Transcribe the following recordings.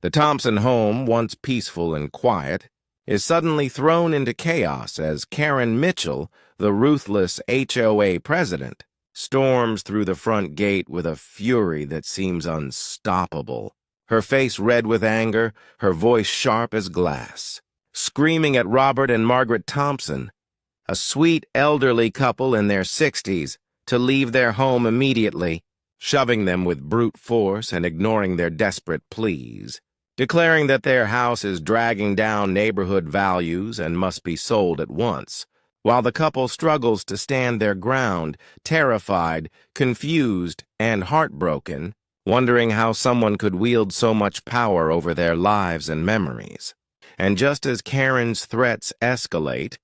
The Thompson home, once peaceful and quiet, is suddenly thrown into chaos as Karen Mitchell, the ruthless HOA president, storms through the front gate with a fury that seems unstoppable. Her face red with anger, her voice sharp as glass, screaming at Robert and Margaret Thompson, a sweet elderly couple in their 60s, to leave their home immediately, shoving them with brute force and ignoring their desperate pleas, declaring that their house is dragging down neighborhood values and must be sold at once, while the couple struggles to stand their ground, terrified, confused, and heartbroken, wondering how someone could wield so much power over their lives and memories. And just as Karen's threats escalate,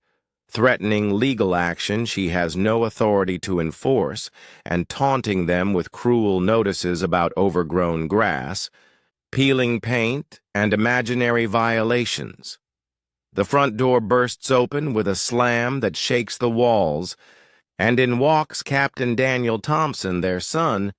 threatening legal action she has no authority to enforce and taunting them with cruel notices about overgrown grass, peeling paint, and imaginary violations, the front door bursts open with a slam that shakes the walls, and in walks Captain Daniel Thompson, their son,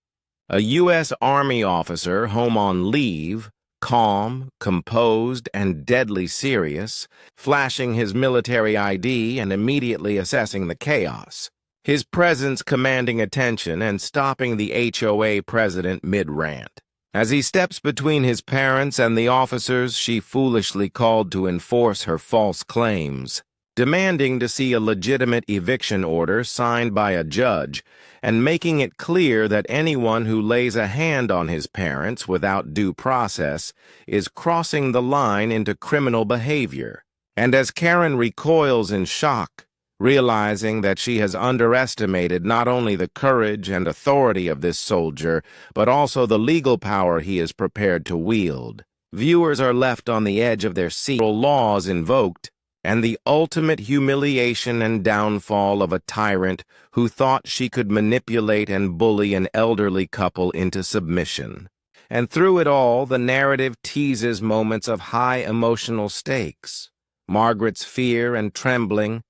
a U.S. Army officer home on leave, calm, composed, and deadly serious, flashing his military ID and immediately assessing the chaos, his presence commanding attention and stopping the HOA president mid-rant. As he steps between his parents and the officers she foolishly called to enforce her false claims, demanding to see a legitimate eviction order signed by a judge and making it clear that anyone who lays a hand on his parents without due process is crossing the line into criminal behavior. And as Karen recoils in shock, realizing that she has underestimated not only the courage and authority of this soldier, but also the legal power he is prepared to wield, viewers are left on the edge of their seat. Laws invoked, and the ultimate humiliation and downfall of a tyrant who thought she could manipulate and bully an elderly couple into submission. And through it all, the narrative teases moments of high emotional stakes. Margaret's fear and trembling,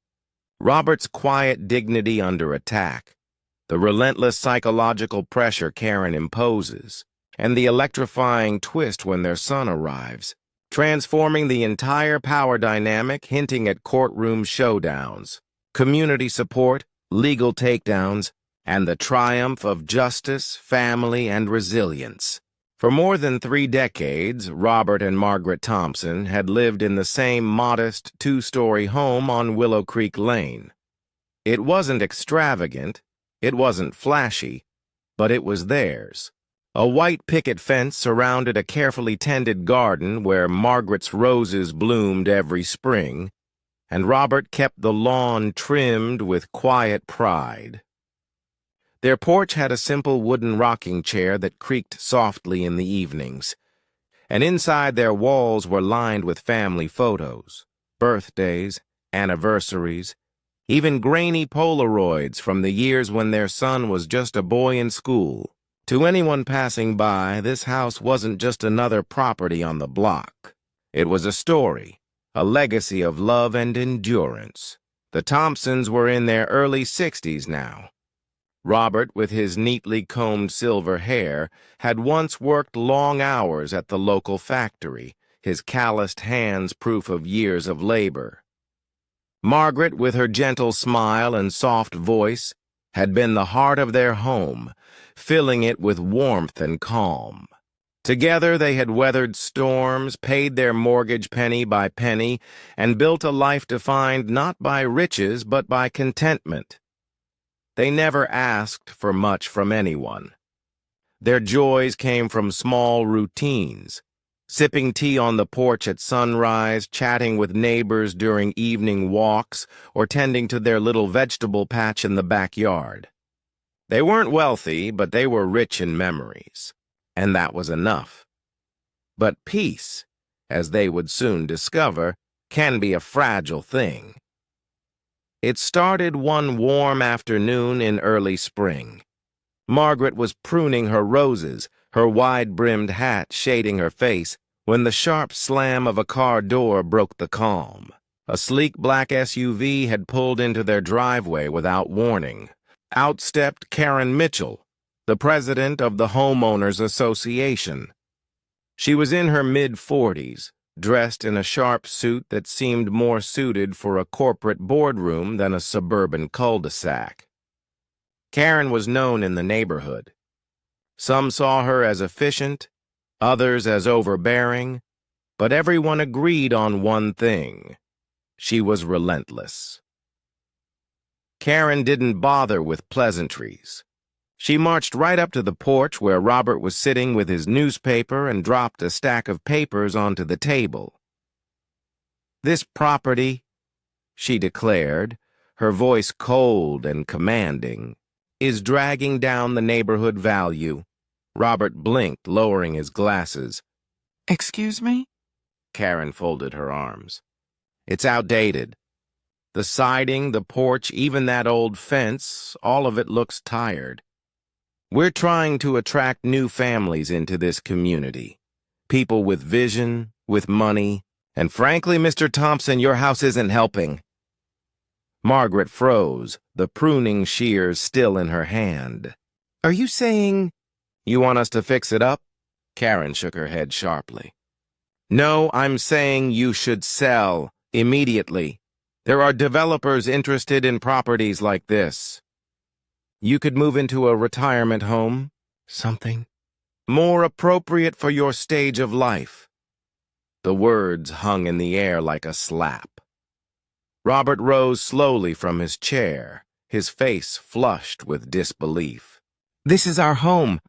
Robert's quiet dignity under attack, the relentless psychological pressure Karen imposes, and the electrifying twist when their son arrives, transforming the entire power dynamic, hinting at courtroom showdowns, community support, legal takedowns, and the triumph of justice, family, and resilience. For more than 3 decades, Robert and Margaret Thompson had lived in the same modest 2-story home on Willow Creek Lane. It wasn't extravagant, it wasn't flashy, but it was theirs. A white picket fence surrounded a carefully tended garden where Margaret's roses bloomed every spring, and Robert kept the lawn trimmed with quiet pride. Their porch had a simple wooden rocking chair that creaked softly in the evenings, and inside their walls were lined with family photos, birthdays, anniversaries, even grainy Polaroids from the years when their son was just a boy in school. To anyone passing by, this house wasn't just another property on the block. It was a story, a legacy of love and endurance. The Thompsons were in their early 60s now. Robert, with his neatly combed silver hair, had once worked long hours at the local factory, his calloused hands proof of years of labor. Margaret, with her gentle smile and soft voice, had been the heart of their home, filling it with warmth and calm. Together they had weathered storms, paid their mortgage penny by penny, and built a life defined not by riches but by contentment. They never asked for much from anyone. Their joys came from small routines, sipping tea on the porch at sunrise, chatting with neighbors during evening walks, or tending to their little vegetable patch in the backyard. They weren't wealthy, but they were rich in memories, and that was enough. But peace, as they would soon discover, can be a fragile thing. It started one warm afternoon in early spring. Margaret was pruning her roses, her wide-brimmed hat shading her face, when the sharp slam of a car door broke the calm. A sleek black SUV had pulled into their driveway without warning. Out stepped Karen Mitchell, the president of the Homeowners Association. She was in her mid-40s, dressed in a sharp suit that seemed more suited for a corporate boardroom than a suburban cul-de-sac. Karen was known in the neighborhood. Some saw her as efficient, others as overbearing, but everyone agreed on one thing: she was relentless. Karen didn't bother with pleasantries. She marched right up to the porch where Robert was sitting with his newspaper and dropped a stack of papers onto the table. "This property," she declared, her voice cold and commanding, "is dragging down the neighborhood value." Robert blinked, lowering his glasses. "Excuse me?" Karen folded her arms. "It's outdated. The siding, the porch, even that old fence, all of it looks tired. We're trying to attract new families into this community. People with vision, with money, and frankly, Mr. Thompson, your house isn't helping." Margaret froze, the pruning shears still in her hand. "Are you saying you want us to fix it up?" Karen shook her head sharply. "No, I'm saying you should sell immediately. There are developers interested in properties like this. You could move into a retirement home, something more appropriate for your stage of life." The words hung in the air like a slap. Robert rose slowly from his chair, his face flushed with disbelief. "This is our home.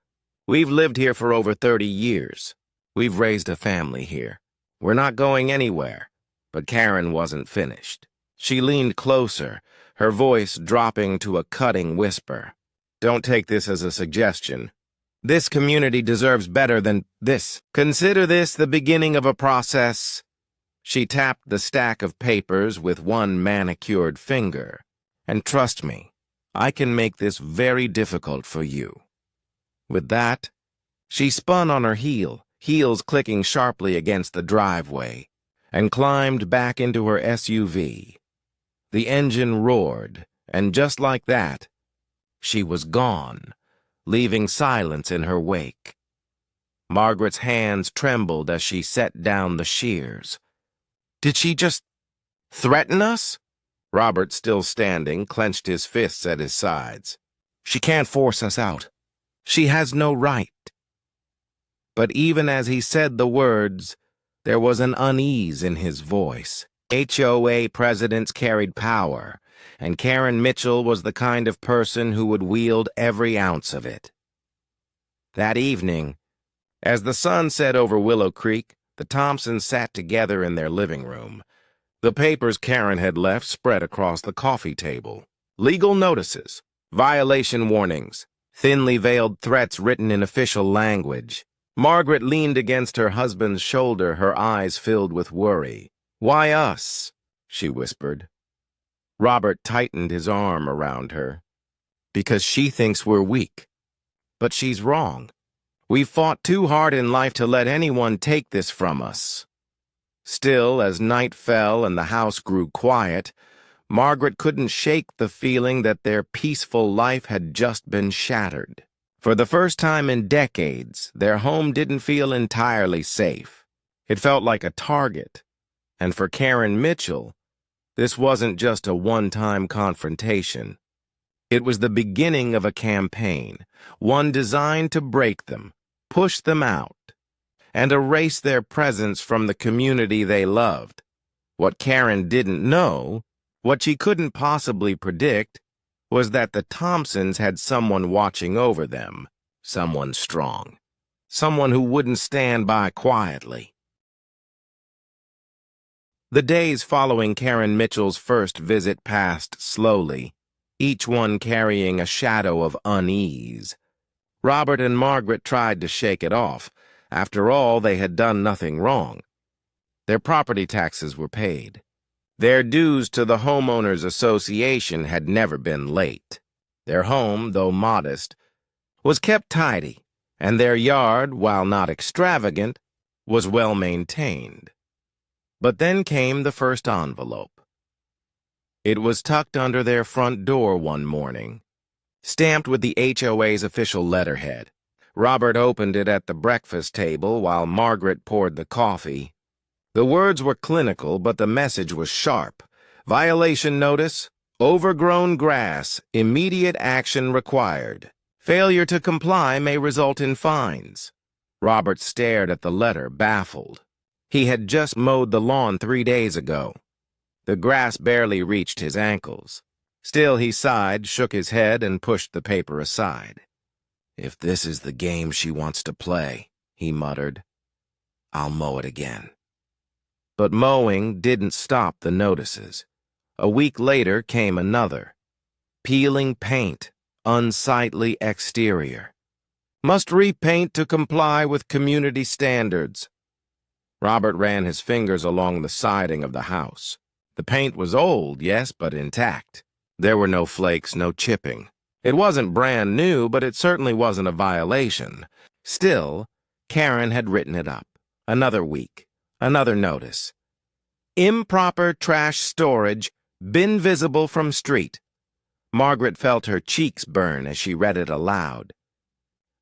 We've lived here for over 30 years. We've raised a family here. We're not going anywhere." But Karen wasn't finished. She leaned closer, her voice dropping to a cutting whisper. "Don't take this as a suggestion. This community deserves better than this. Consider this the beginning of a process." She tapped the stack of papers with one manicured finger. "And trust me, I can make this very difficult for you." With that, she spun on her heel, heels clicking sharply against the driveway, and climbed back into her SUV. The engine roared, and just like that, she was gone, leaving silence in her wake. Margaret's hands trembled as she set down the shears. "Did she just threaten us?" Robert, still standing, clenched his fists at his sides. "She can't force us out. She has no right." But even as he said the words, there was an unease in his voice. HOA presidents carried power, and Karen Mitchell was the kind of person who would wield every ounce of it. That evening, as the sun set over Willow Creek, the Thompsons sat together in their living room. The papers Karen had left spread across the coffee table. Legal notices, violation warnings, thinly veiled threats written in official language. Margaret leaned against her husband's shoulder, her eyes filled with worry. "Why us?" she whispered. Robert tightened his arm around her. "Because she thinks we're weak. But she's wrong. We've fought too hard in life to let anyone take this from us." Still, as night fell and the house grew quiet, Margaret couldn't shake the feeling that their peaceful life had just been shattered. For the first time in decades, their home didn't feel entirely safe. It felt like a target. And for Karen Mitchell, this wasn't just a one-time confrontation. It was the beginning of a campaign, one designed to break them, push them out, and erase their presence from the community they loved. What Karen didn't know, what she couldn't possibly predict, was that the Thompsons had someone watching over them, someone strong, someone who wouldn't stand by quietly. The days following Karen Mitchell's first visit passed slowly, each one carrying a shadow of unease. Robert and Margaret tried to shake it off. After all, they had done nothing wrong. Their property taxes were paid. Their dues to the Homeowners Association had never been late. Their home, though modest, was kept tidy, and their yard, while not extravagant, was well maintained. But then came the first envelope. It was tucked under their front door one morning, stamped with the HOA's official letterhead. Robert opened it at the breakfast table while Margaret poured the coffee. The words were clinical, but the message was sharp. Violation notice, overgrown grass, immediate action required. Failure to comply may result in fines. Robert stared at the letter, baffled. He had just mowed the lawn 3 days ago. The grass barely reached his ankles. Still, he sighed, shook his head, and pushed the paper aside. "If this is the game she wants to play," he muttered, "I'll mow it again." But mowing didn't stop the notices. A week later came another. Peeling paint, unsightly exterior. Must repaint to comply with community standards. Robert ran his fingers along the siding of the house. The paint was old, yes, but intact. There were no flakes, no chipping. It wasn't brand new, but it certainly wasn't a violation. Still, Karen had written it up. Another week. Another notice. Improper trash storage, bin visible from street. Margaret felt her cheeks burn as she read it aloud.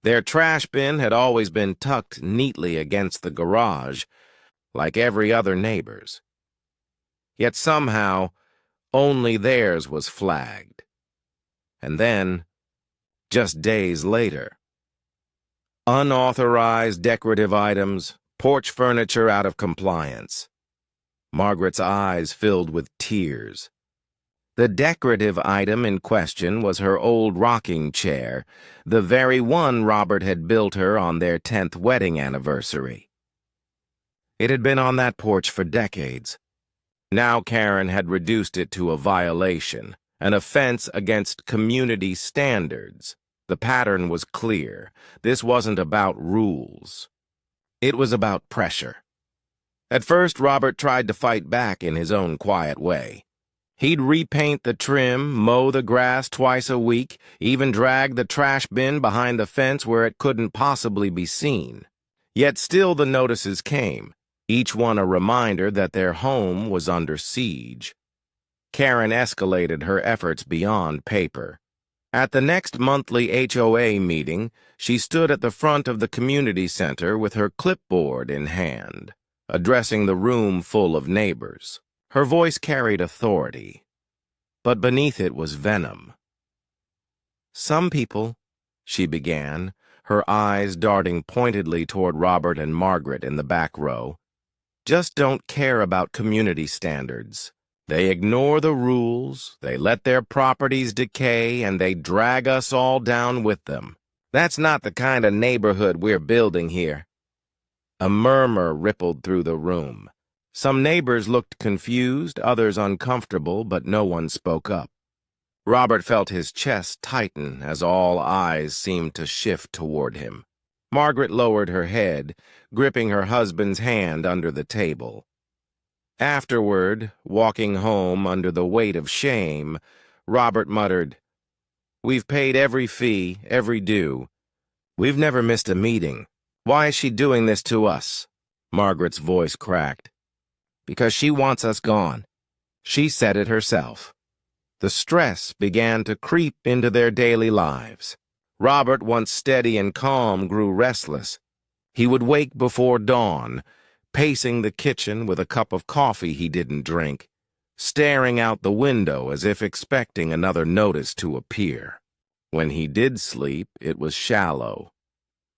Their trash bin had always been tucked neatly against the garage, like every other neighbor's. Yet somehow, only theirs was flagged. And then, just days later, unauthorized decorative items, porch furniture out of compliance. Margaret's eyes filled with tears. The decorative item in question was her old rocking chair, the very one Robert had built her on their 10th wedding anniversary. It had been on that porch for decades. Now Karen had reduced it to a violation, an offense against community standards. The pattern was clear. This wasn't about rules. It was about pressure. At first, Robert tried to fight back in his own quiet way. He'd repaint the trim, mow the grass twice a week, even drag the trash bin behind the fence where it couldn't possibly be seen. Yet still the notices came, each one a reminder that their home was under siege. Karen escalated her efforts beyond paper. At the next monthly HOA meeting, she stood at the front of the community center with her clipboard in hand, addressing the room full of neighbors. Her voice carried authority, but beneath it was venom. "Some people," she began, her eyes darting pointedly toward Robert and Margaret in the back row, "just don't care about community standards. They ignore the rules, they let their properties decay, and they drag us all down with them. That's not the kind of neighborhood we're building here." A murmur rippled through the room. Some neighbors looked confused, others uncomfortable, but no one spoke up. Robert felt his chest tighten as all eyes seemed to shift toward him. Margaret lowered her head, gripping her husband's hand under the table. Afterward, walking home under the weight of shame, Robert muttered, "We've paid every fee, every due. We've never missed a meeting. Why is she doing this to us?" Margaret's voice cracked. "Because she wants us gone. She said it herself." The stress began to creep into their daily lives. Robert, once steady and calm, grew restless. He would wake before dawn, pacing the kitchen with a cup of coffee he didn't drink, staring out the window as if expecting another notice to appear. When he did sleep, it was shallow,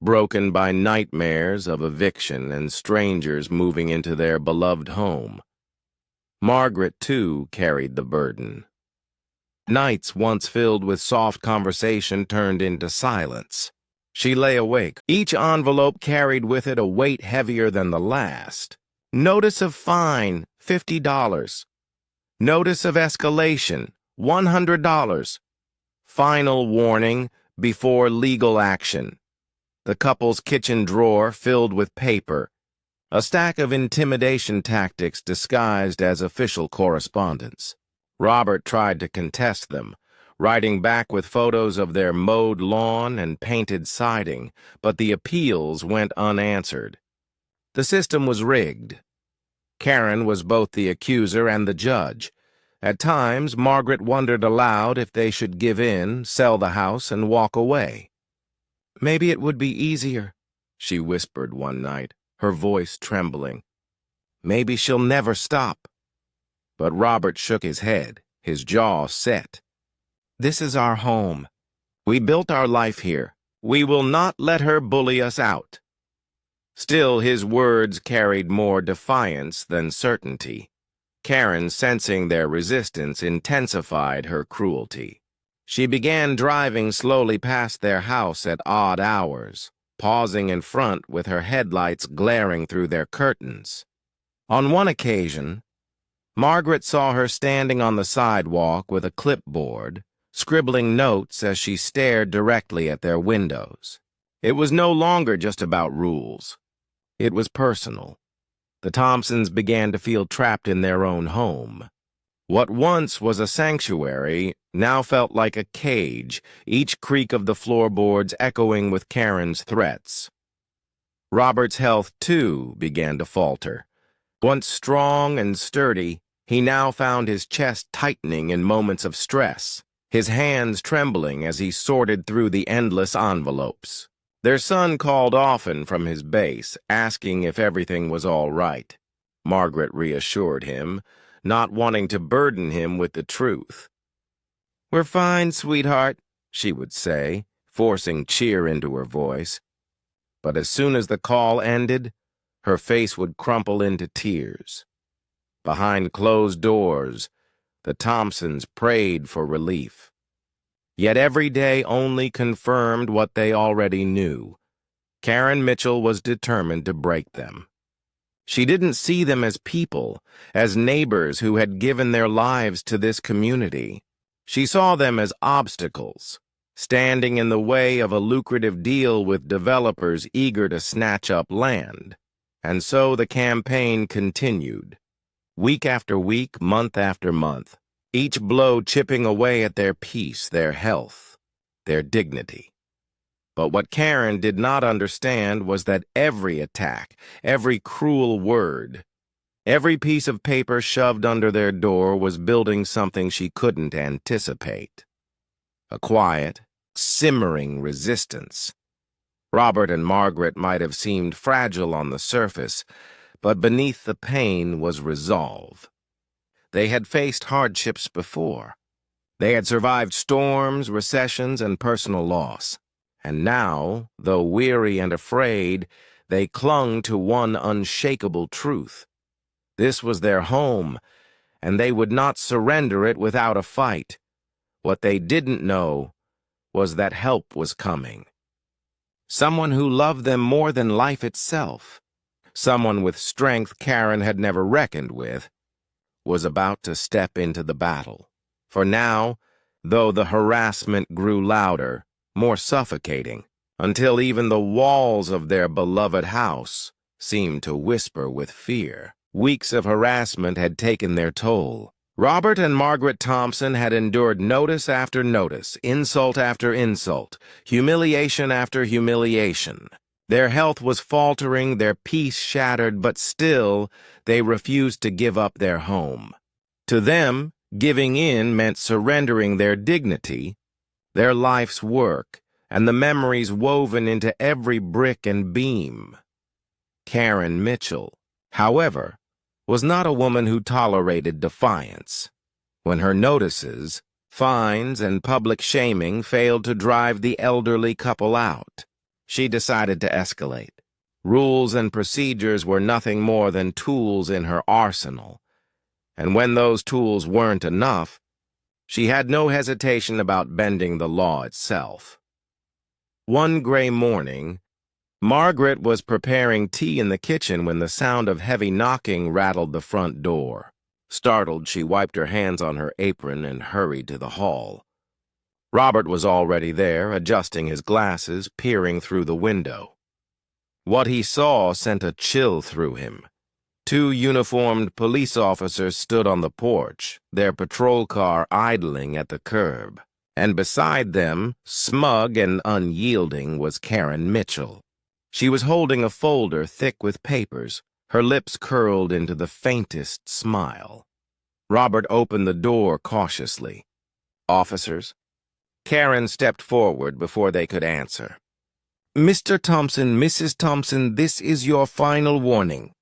broken by nightmares of eviction and strangers moving into their beloved home. Margaret, too, carried the burden. Nights once filled with soft conversation turned into silence. She lay awake. Each envelope carried with it a weight heavier than the last. Notice of fine, $50. Notice of escalation, $100. Final warning before legal action. The couple's kitchen drawer filled with paper, a stack of intimidation tactics disguised as official correspondence. Robert tried to contest them, writing back with photos of their mowed lawn and painted siding, but the appeals went unanswered. The system was rigged. Karen was both the accuser and the judge. At times, Margaret wondered aloud if they should give in, sell the house, and walk away. Maybe it would be easier, she whispered one night, her voice trembling. Maybe she'll never stop. But Robert shook his head, his jaw set. This is our home. We built our life here. We will not let her bully us out. Still, his words carried more defiance than certainty. Karen, sensing their resistance, intensified her cruelty. She began driving slowly past their house at odd hours, pausing in front with her headlights glaring through their curtains. On one occasion, Margaret saw her standing on the sidewalk with a clipboard, scribbling notes as she stared directly at their windows. It was no longer just about rules. It was personal. The Thompsons began to feel trapped in their own home. What once was a sanctuary now felt like a cage, each creak of the floorboards echoing with Karen's threats. Robert's health, too, began to falter. Once strong and sturdy, he now found his chest tightening in moments of stress, his hands trembling as he sorted through the endless envelopes. Their son called often from his base, asking if everything was all right. Margaret reassured him, not wanting to burden him with the truth. "We're fine, sweetheart," she would say, forcing cheer into her voice. But as soon as the call ended, her face would crumple into tears. Behind closed doors, the Thompsons prayed for relief. Yet every day only confirmed what they already knew. Karen Mitchell was determined to break them. She didn't see them as people, as neighbors who had given their lives to this community. She saw them as obstacles, standing in the way of a lucrative deal with developers eager to snatch up land. And so the campaign continued. Week after week, month after month, each blow chipping away at their peace, their health, their dignity. But what Karen did not understand was that every attack, every cruel word, every piece of paper shoved under their door was building something she couldn't anticipate. A quiet, simmering resistance. Robert and Margaret might have seemed fragile on the surface, but beneath the pain was resolve. They had faced hardships before. They had survived storms, recessions, and personal loss. And now, though weary and afraid, they clung to one unshakable truth. This was their home, and they would not surrender it without a fight. What they didn't know was that help was coming. Someone who loved them more than life itself, someone with strength Karen had never reckoned with, was about to step into the battle. For now, though the harassment grew louder, more suffocating, until even the walls of their beloved house seemed to whisper with fear. Weeks of harassment had taken their toll. Robert and Margaret Thompson had endured notice after notice, insult after insult, humiliation after humiliation. Their health was faltering, their peace shattered, but still they refused to give up their home. To them, giving in meant surrendering their dignity, their life's work, and the memories woven into every brick and beam. Karen Mitchell, however, was not a woman who tolerated defiance. When her notices, fines, and public shaming failed to drive the elderly couple out, she decided to escalate. Rules and procedures were nothing more than tools in her arsenal, and when those tools weren't enough, she had no hesitation about bending the law itself. One gray morning, Margaret was preparing tea in the kitchen when the sound of heavy knocking rattled the front door. Startled, she wiped her hands on her apron and hurried to the hall. Robert was already there, adjusting his glasses, peering through the window. What he saw sent a chill through him. Two uniformed police officers stood on the porch, their patrol car idling at the curb. And beside them, smug and unyielding, was Karen Mitchell. She was holding a folder thick with papers, her lips curled into the faintest smile. Robert opened the door cautiously. "Officers?" Karen stepped forward before they could answer. Mr. Thompson, Mrs. Thompson, this is your final warning.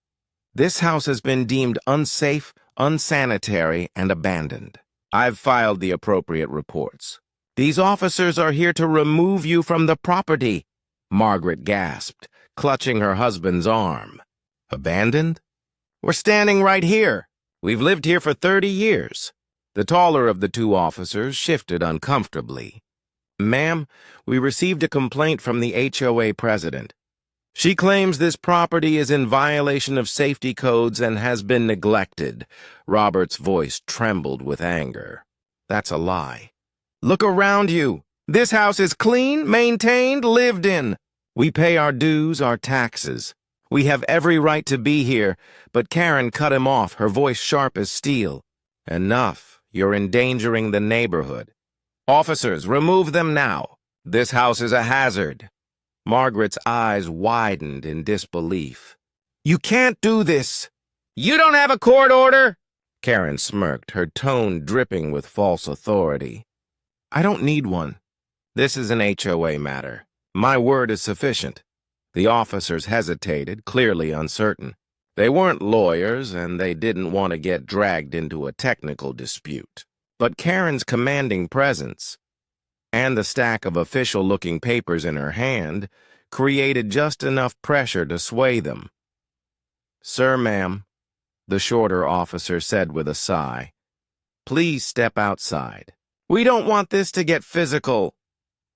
This house has been deemed unsafe, unsanitary, and abandoned. I've filed the appropriate reports. These officers are here to remove you from the property, Margaret gasped, clutching her husband's arm. Abandoned? We're standing right here. We've lived here for 30 years. The taller of the two officers shifted uncomfortably. Ma'am, we received a complaint from the HOA president. She claims this property is in violation of safety codes and has been neglected. Robert's voice trembled with anger. That's a lie. Look around you. This house is clean, maintained, lived in. We pay our dues, our taxes. We have every right to be here, but Karen cut him off, her voice sharp as steel. Enough. You're endangering the neighborhood. Officers, remove them now. This house is a hazard. Margaret's eyes widened in disbelief. You can't do this. You don't have a court order? Karen smirked, her tone dripping with false authority. I don't need one. This is an HOA matter. My word is sufficient. The officers hesitated, clearly uncertain. They weren't lawyers, and they didn't want to get dragged into a technical dispute. But Karen's commanding presence and the stack of official-looking papers in her hand created just enough pressure to sway them. Sir, ma'am, the shorter officer said with a sigh, please step outside. We don't want this to get physical.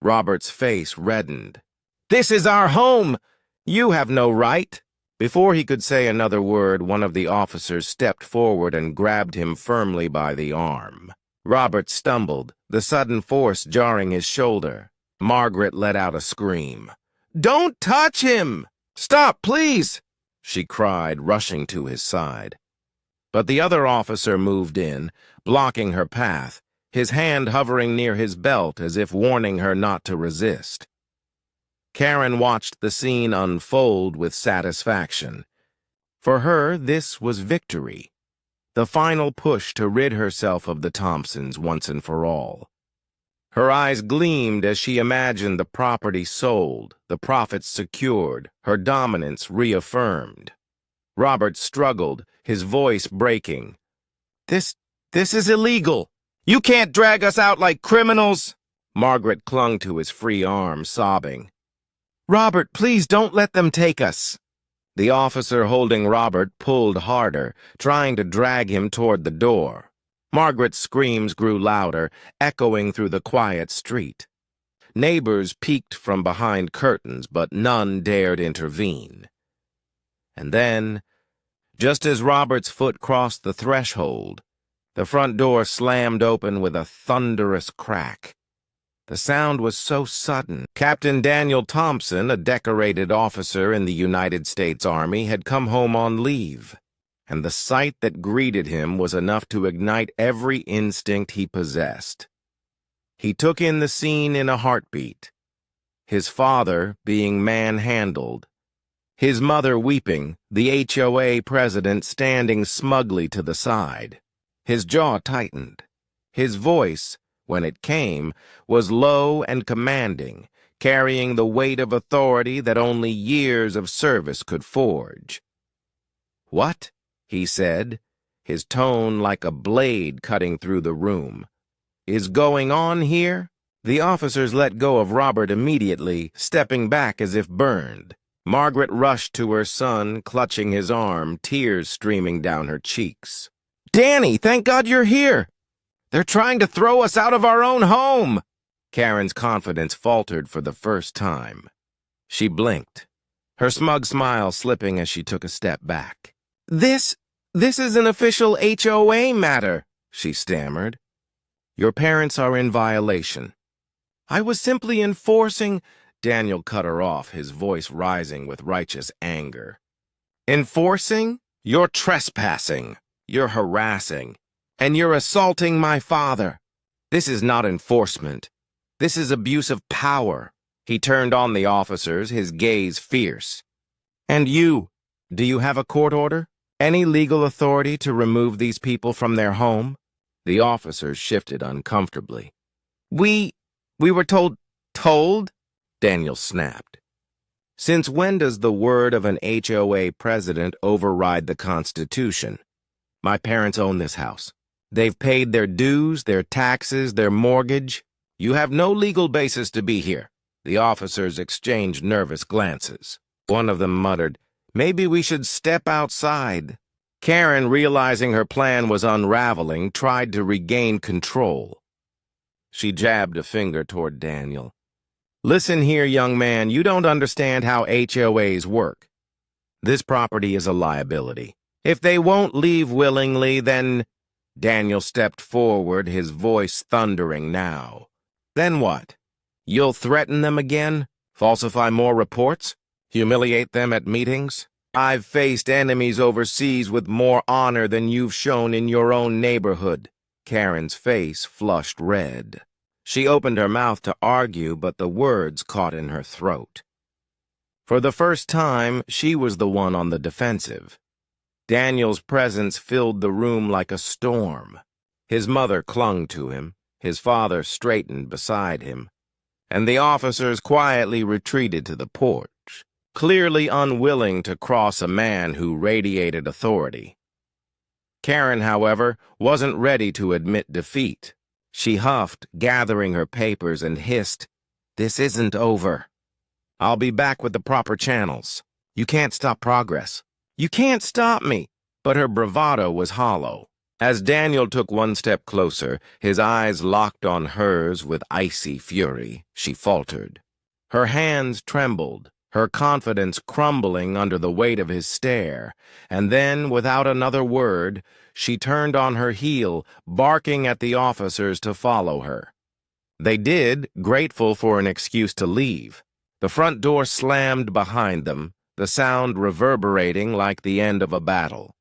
Robert's face reddened. This is our home. You have no right. Before he could say another word, one of the officers stepped forward and grabbed him firmly by the arm. Robert stumbled, the sudden force jarring his shoulder. Margaret let out a scream. Don't touch him! Stop, please! She cried, rushing to his side. But the other officer moved in, blocking her path, his hand hovering near his belt as if warning her not to resist. Karen watched the scene unfold with satisfaction. For her, this was victory. The final push to rid herself of the Thompsons once and for all. Her eyes gleamed as she imagined the property sold, the profits secured, her dominance reaffirmed. Robert struggled, his voice breaking. This is illegal. You can't drag us out like criminals. Margaret clung to his free arm, sobbing. Robert, please don't let them take us. The officer holding Robert pulled harder, trying to drag him toward the door. Margaret's screams grew louder, echoing through the quiet street. Neighbors peeked from behind curtains, but none dared intervene. And then, just as Robert's foot crossed the threshold, the front door slammed open with a thunderous crack. The sound was so sudden. Captain Daniel Thompson, a decorated officer in the United States Army, had come home on leave, and the sight that greeted him was enough to ignite every instinct he possessed. He took in the scene in a heartbeat. His father being manhandled, his mother weeping, the HOA president standing smugly to the side. His jaw tightened. His voice, when it came, was low and commanding, carrying the weight of authority that only years of service could forge. What? He said, his tone like a blade cutting through the room. Is going on here? The officers let go of Robert immediately, stepping back as if burned. Margaret rushed to her son, clutching his arm, tears streaming down her cheeks. Danny, thank God you're here! They're trying to throw us out of our own home! Karen's confidence faltered for the first time. She blinked, her smug smile slipping as she took a step back. This is an official HOA matter, she stammered. Your parents are in violation. I was simply enforcing... Daniel cut her off, his voice rising with righteous anger. Enforcing? You're trespassing. You're harassing. And you're assaulting my father. This is not enforcement. This is abuse of power. He turned on the officers, his gaze fierce. And you, do you have a court order? Any legal authority to remove these people from their home? The officers shifted uncomfortably. We were told? Daniel snapped. Since when does the word of an HOA president override the Constitution? My parents own this house. They've paid their dues, their taxes, their mortgage. You have no legal basis to be here. The officers exchanged nervous glances. One of them muttered, "Maybe we should step outside." Karen, realizing her plan was unraveling, tried to regain control. She jabbed a finger toward Daniel. "Listen here, young man, you don't understand how HOAs work. This property is a liability. If they won't leave willingly, then—" Daniel stepped forward, his voice thundering now. "Then what? You'll threaten them again? Falsify more reports? Humiliate them at meetings? I've faced enemies overseas with more honor than you've shown in your own neighborhood." Karen's face flushed red. She opened her mouth to argue, but the words caught in her throat. For the first time, she was the one on the defensive. Daniel's presence filled the room like a storm. His mother clung to him, his father straightened beside him, and the officers quietly retreated to the porch, clearly unwilling to cross a man who radiated authority. Karen, however, wasn't ready to admit defeat. She huffed, gathering her papers, and hissed, "This isn't over. I'll be back with the proper channels. You can't stop progress. You can't stop me." But her bravado was hollow. As Daniel took one step closer, his eyes locked on hers with icy fury, she faltered. Her hands trembled, her confidence crumbling under the weight of his stare, and then, without another word, she turned on her heel, barking at the officers to follow her. They did, grateful for an excuse to leave. The front door slammed behind them, the sound reverberating like the end of a battle.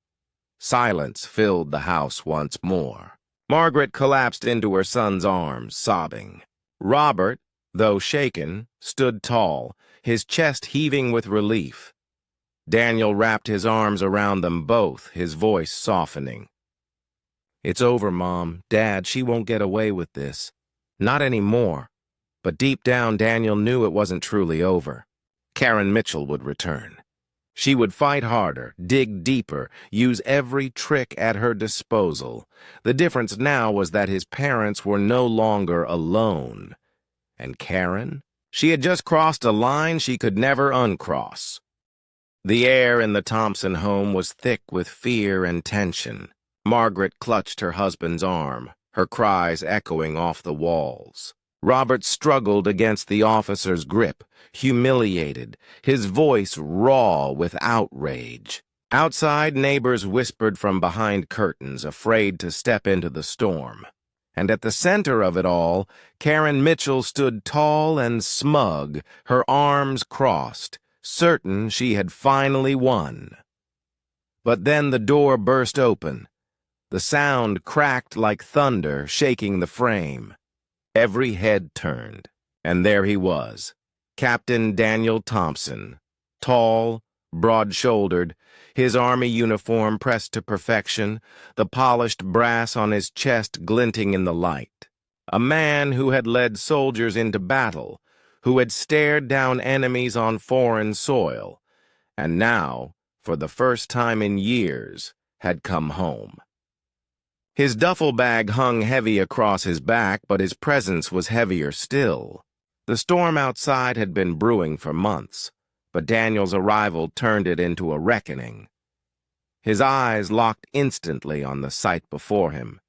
Silence filled the house once more. Margaret collapsed into her son's arms, sobbing. Robert, though shaken, stood tall, his chest heaving with relief. Daniel wrapped his arms around them both, his voice softening. "It's over, Mom. Dad, she won't get away with this. Not anymore." But deep down, Daniel knew it wasn't truly over. Karen Mitchell would return. She would fight harder, dig deeper, use every trick at her disposal. The difference now was that his parents were no longer alone. And Karen? She had just crossed a line she could never uncross. The air in the Thompson home was thick with fear and tension. Margaret clutched her husband's arm, her cries echoing off the walls. Robert struggled against the officer's grip, humiliated, his voice raw with outrage. Outside, neighbors whispered from behind curtains, afraid to step into the storm. And at the center of it all, Karen Mitchell stood tall and smug, her arms crossed, certain she had finally won. But then the door burst open. The sound cracked like thunder, shaking the frame. Every head turned, and there he was, Captain Daniel Thompson, tall, broad-shouldered, his army uniform pressed to perfection, the polished brass on his chest glinting in the light. A man who had led soldiers into battle, who had stared down enemies on foreign soil, and now, for the first time in years, had come home. His duffel bag hung heavy across his back, but his presence was heavier still. The storm outside had been brewing for months, but Daniel's arrival turned it into a reckoning. His eyes locked instantly on the sight before him,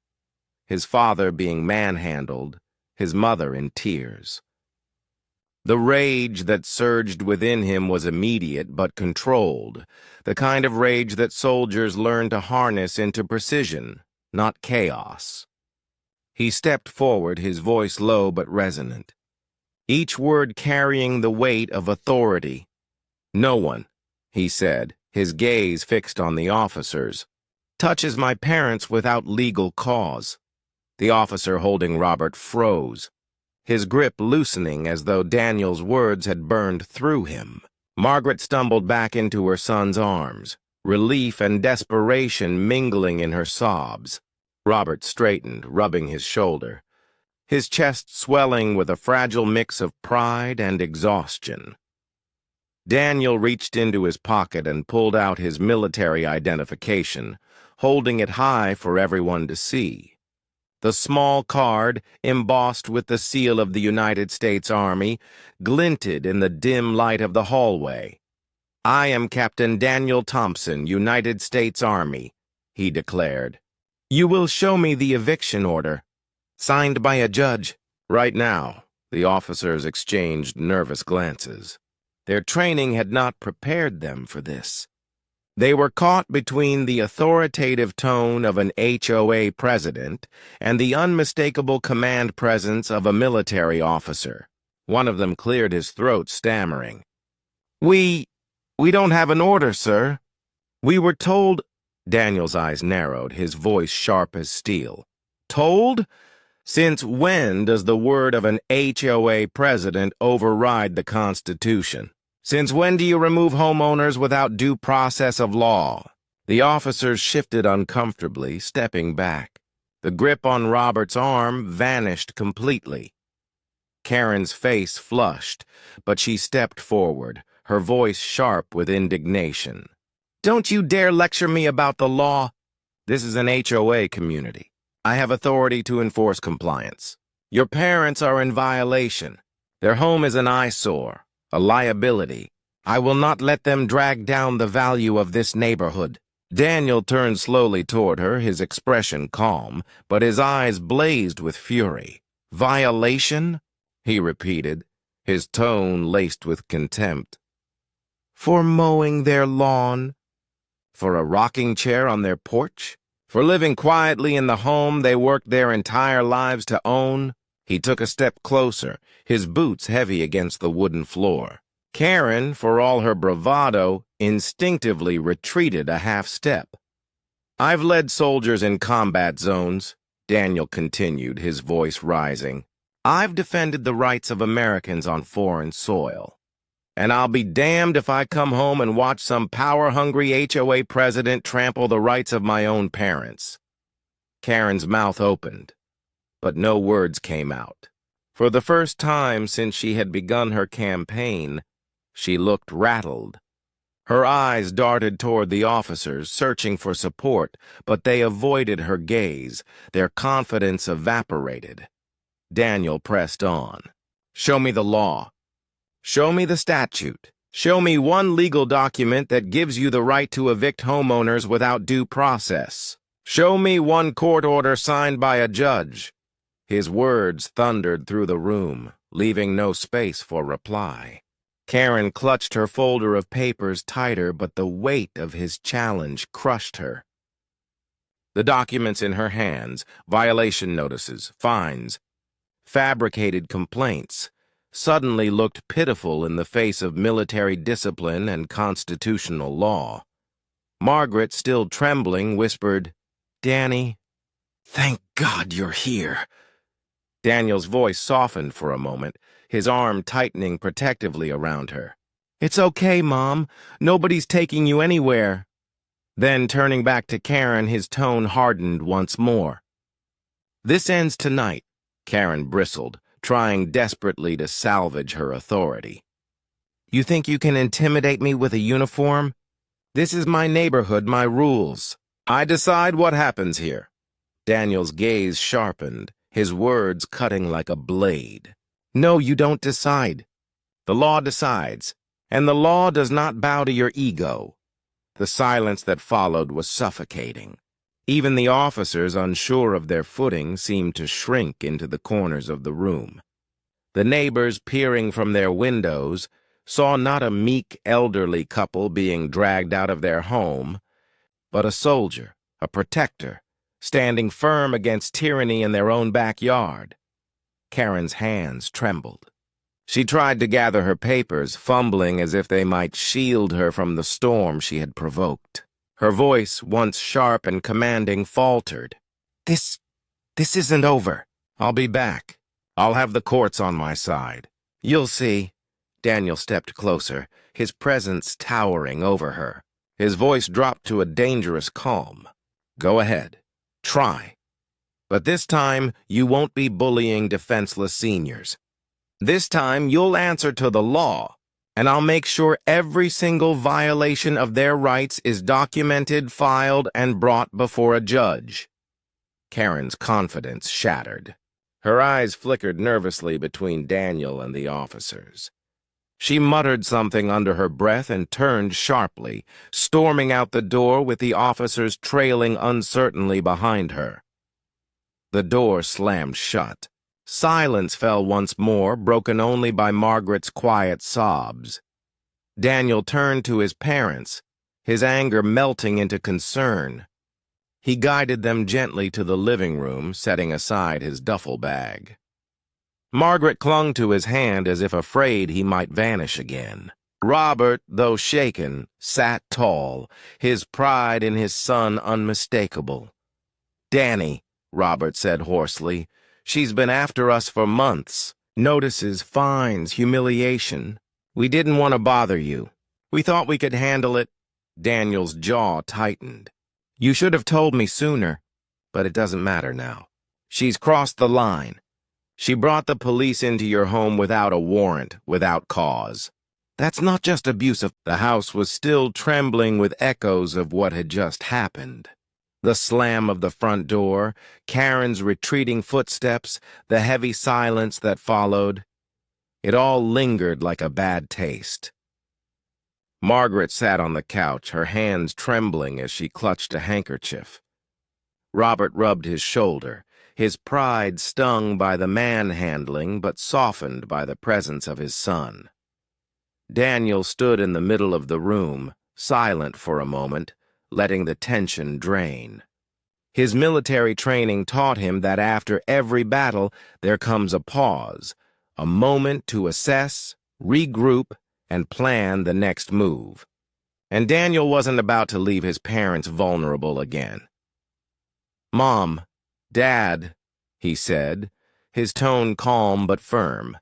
his father being manhandled, his mother in tears. The rage that surged within him was immediate but controlled, the kind of rage that soldiers learn to harness into precision, not chaos. He stepped forward, his voice low but resonant, each word carrying the weight of authority. "No one," he said, his gaze fixed on the officers, "touches my parents without legal cause." The officer holding Robert froze, his grip loosening as though Daniel's words had burned through him. Margaret stumbled back into her son's arms, relief and desperation mingling in her sobs. Robert straightened, rubbing his shoulder, his chest swelling with a fragile mix of pride and exhaustion. Daniel reached into his pocket and pulled out his military identification, holding it high for everyone to see. The small card, embossed with the seal of the United States Army, glinted in the dim light of the hallway. "I am Captain Daniel Thompson, United States Army," he declared. "You will show me the eviction order, signed by a judge." Right now, the officers exchanged nervous glances. Their training had not prepared them for this. They were caught between the authoritative tone of an HOA president and the unmistakable command presence of a military officer. One of them cleared his throat, stammering, We don't have an order, sir. We were told—" Daniel's eyes narrowed, his voice sharp as steel. "Told? Since when does the word of an HOA president override the Constitution? Since when do you remove homeowners without due process of law?" The officers shifted uncomfortably, stepping back. The grip on Robert's arm vanished completely. Karen's face flushed, but she stepped forward, her voice sharp with indignation. "Don't you dare lecture me about the law. This is an HOA community. I have authority to enforce compliance. Your parents are in violation. Their home is an eyesore, a liability. I will not let them drag down the value of this neighborhood." Daniel turned slowly toward her, his expression calm, but his eyes blazed with fury. "Violation?" he repeated, his tone laced with contempt. "For mowing their lawn? For a rocking chair on their porch? For living quietly in the home they worked their entire lives to own?" He took a step closer, his boots heavy against the wooden floor. Karen, for all her bravado, instinctively retreated a half step. "I've led soldiers in combat zones," Daniel continued, his voice rising. "I've defended the rights of Americans on foreign soil. And I'll be damned if I come home and watch some power-hungry HOA president trample the rights of my own parents." Karen's mouth opened, but no words came out. For the first time since she had begun her campaign, she looked rattled. Her eyes darted toward the officers, searching for support, but they avoided her gaze. Their confidence evaporated. Daniel pressed on. "Show me the law. Show me the statute. Show me one legal document that gives you the right to evict homeowners without due process. Show me one court order signed by a judge." His words thundered through the room, leaving no space for reply. Karen clutched her folder of papers tighter, but the weight of his challenge crushed her. The documents in her hands, violation notices, fines, fabricated complaints, suddenly looked pitiful in the face of military discipline and constitutional law. Margaret, still trembling, whispered, "Danny, thank God you're here." Daniel's voice softened for a moment, his arm tightening protectively around her. "It's okay, Mom. Nobody's taking you anywhere." Then, turning back to Karen, his tone hardened once more. "This ends tonight," Karen bristled, trying desperately to salvage her authority. "You think you can intimidate me with a uniform? This is my neighborhood, my rules. I decide what happens here." Daniel's gaze sharpened, his words cutting like a blade. "No, you don't decide. The law decides, and the law does not bow to your ego." The silence that followed was suffocating. Even the officers, unsure of their footing, seemed to shrink into the corners of the room. The neighbors, peering from their windows, saw not a meek elderly couple being dragged out of their home, but a soldier, a protector, standing firm against tyranny in their own backyard. Karen's hands trembled. She tried to gather her papers, fumbling as if they might shield her from the storm she had provoked. Her voice, once sharp and commanding, faltered. This isn't over. I'll be back. I'll have the courts on my side. You'll see." Daniel stepped closer, his presence towering over her. His voice dropped to a dangerous calm. "Go ahead. Try. But this time, you won't be bullying defenseless seniors. This time, you'll answer to the law, and I'll make sure every single violation of their rights is documented, filed, and brought before a judge." Karen's confidence shattered. Her eyes flickered nervously between Daniel and the officers. She muttered something under her breath and turned sharply, storming out the door with the officers trailing uncertainly behind her. The door slammed shut. Silence fell once more, broken only by Margaret's quiet sobs. Daniel turned to his parents, his anger melting into concern. He guided them gently to the living room, setting aside his duffel bag. Margaret clung to his hand as if afraid he might vanish again. Robert, though shaken, sat tall, his pride in his son unmistakable. "Danny," Robert said hoarsely, "she's been after us for months. Notices, fines, humiliation. We didn't want to bother you. We thought we could handle it." Daniel's jaw tightened. "You should have told me sooner, but it doesn't matter now. She's crossed the line. She brought the police into your home without a warrant, without cause. That's not just abuse of—" The house was still trembling with echoes of what had just happened. The slam of the front door, Karen's retreating footsteps, the heavy silence that followed. It all lingered like a bad taste. Margaret sat on the couch, her hands trembling as she clutched a handkerchief. Robert rubbed his shoulder, his pride stung by the manhandling but softened by the presence of his son. Daniel stood in the middle of the room, silent for a moment, letting the tension drain. His military training taught him that after every battle there comes a pause, a moment to assess, regroup, and plan the next move. And Daniel wasn't about to leave his parents vulnerable again. "Mom, Dad," he said, his tone calm but firm.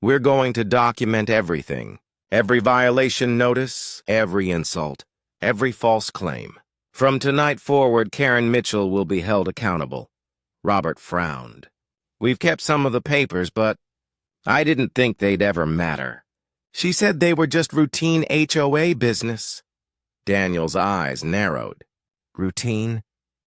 "We're going to document everything. Every violation notice, every insult, every false claim. From tonight forward, Karen Mitchell will be held accountable." Robert frowned. "We've kept some of the papers, but I didn't think they'd ever matter. She said they were just routine HOA business." Daniel's eyes narrowed. "Routine?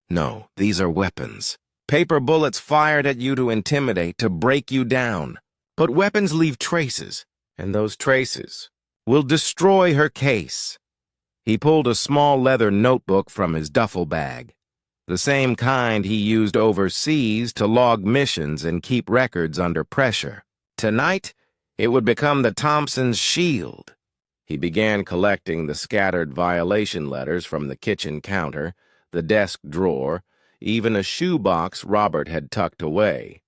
No, these are weapons. Paper bullets fired at you to intimidate, to break you down. But weapons leave traces, and those traces will destroy her case." He pulled a small leather notebook from his duffel bag, the same kind he used overseas to log missions and keep records under pressure. Tonight, it would become the Thompsons' shield. He began collecting the scattered violation letters from the kitchen counter, the desk drawer, even a shoebox Robert had tucked away.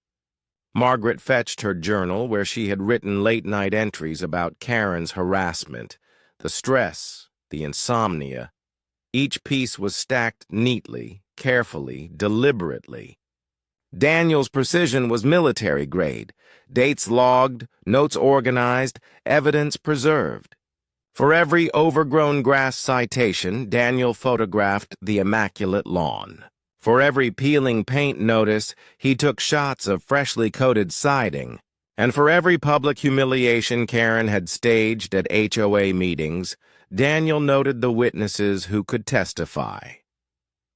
Margaret fetched her journal where she had written late-night entries about Karen's harassment, the stress, the insomnia. Each piece was stacked neatly, carefully, deliberately. Daniel's precision was military grade, dates logged, notes organized, evidence preserved. For every overgrown grass citation, Daniel photographed the immaculate lawn. For every peeling paint notice, he took shots of freshly coated siding. And for every public humiliation Karen had staged at HOA meetings, Daniel noted the witnesses who could testify.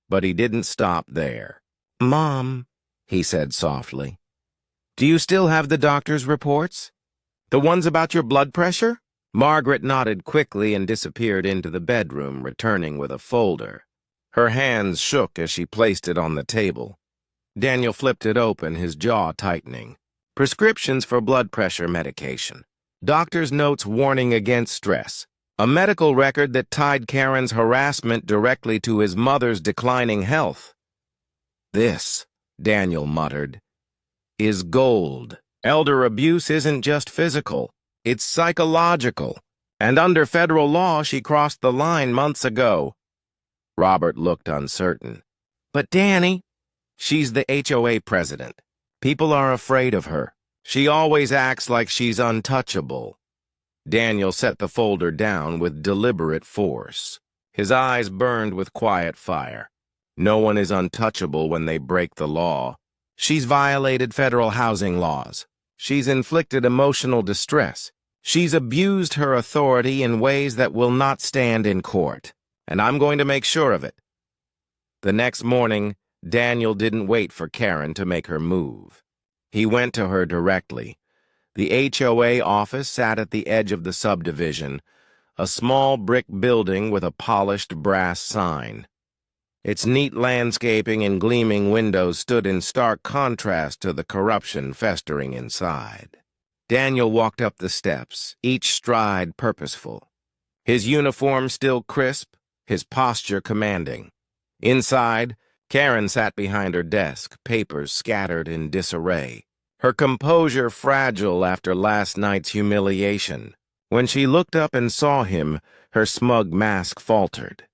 But he didn't stop there. "Mom," he said softly, "do you still have the doctor's reports? The ones about your blood pressure?" Margaret nodded quickly and disappeared into the bedroom, returning with a folder. Her hands shook as she placed it on the table. Daniel flipped it open, his jaw tightening. Prescriptions for blood pressure medication. Doctor's notes warning against stress. A medical record that tied Karen's harassment directly to his mother's declining health. "This," Daniel muttered, "is gold. Elder abuse isn't just physical. It's psychological. And under federal law, she crossed the line months ago." Robert looked uncertain. "But Danny, she's the HOA president. People are afraid of her. She always acts like she's untouchable." Daniel set the folder down with deliberate force. His eyes burned with quiet fire. No one is untouchable when they break the law. She's violated federal housing laws. She's inflicted emotional distress. She's abused her authority in ways that will not stand in court, and I'm going to make sure of it." The next morning, Daniel didn't wait for Karen to make her move. He went to her directly. The HOA office sat at the edge of the subdivision, a small brick building with a polished brass sign. Its neat landscaping and gleaming windows stood in stark contrast to the corruption festering inside. Daniel walked up the steps, each stride purposeful. His uniform still crisp, his posture commanding. Inside, Karen sat behind her desk, papers scattered in disarray, her composure fragile after last night's humiliation. When she looked up and saw him, her smug mask faltered.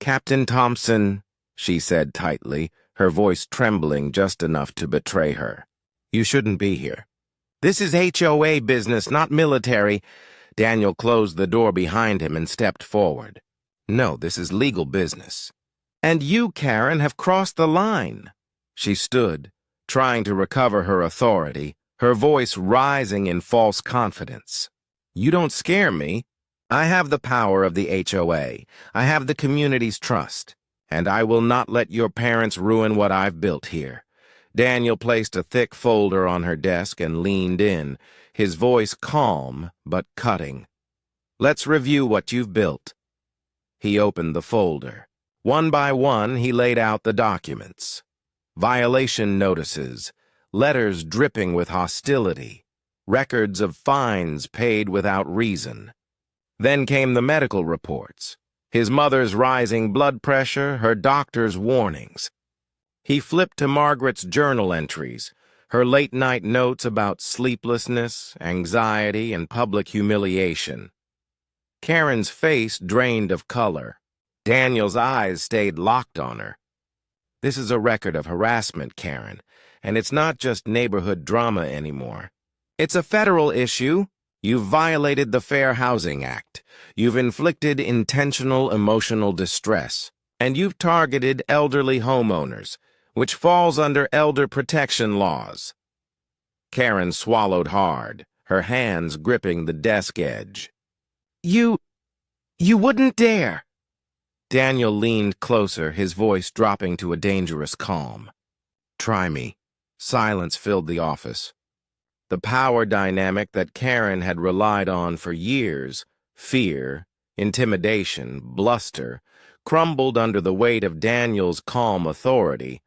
"Captain Thompson," she said tightly, her voice trembling just enough to betray her. "You shouldn't be here. This is HOA business, not military." Daniel closed the door behind him and stepped forward. "No, this is legal business. And you, Karen, have crossed the line." She stood, trying to recover her authority, her voice rising in false confidence. "You don't scare me. I have the power of the HOA. I have the community's trust, and I will not let your parents ruin what I've built here." Daniel placed a thick folder on her desk and leaned in, his voice calm but cutting. "Let's review what you've built." He opened the folder. One by one, he laid out the documents. Violation notices, letters dripping with hostility, records of fines paid without reason. Then came the medical reports, his mother's rising blood pressure, her doctor's warnings. He flipped to Margaret's journal entries, her late-night notes about sleeplessness, anxiety, and public humiliation. Karen's face drained of color. Daniel's eyes stayed locked on her. "This is a record of harassment, Karen, and it's not just neighborhood drama anymore. It's a federal issue. You've violated the Fair Housing Act. You've inflicted intentional emotional distress. And you've targeted elderly homeowners, which falls under elder protection laws." Karen swallowed hard, her hands gripping the desk edge. You wouldn't dare." Daniel leaned closer, his voice dropping to a dangerous calm. "Try me." Silence filled the office. The power dynamic that Karen had relied on for years, fear, intimidation, bluster, crumbled under the weight of Daniel's calm authority.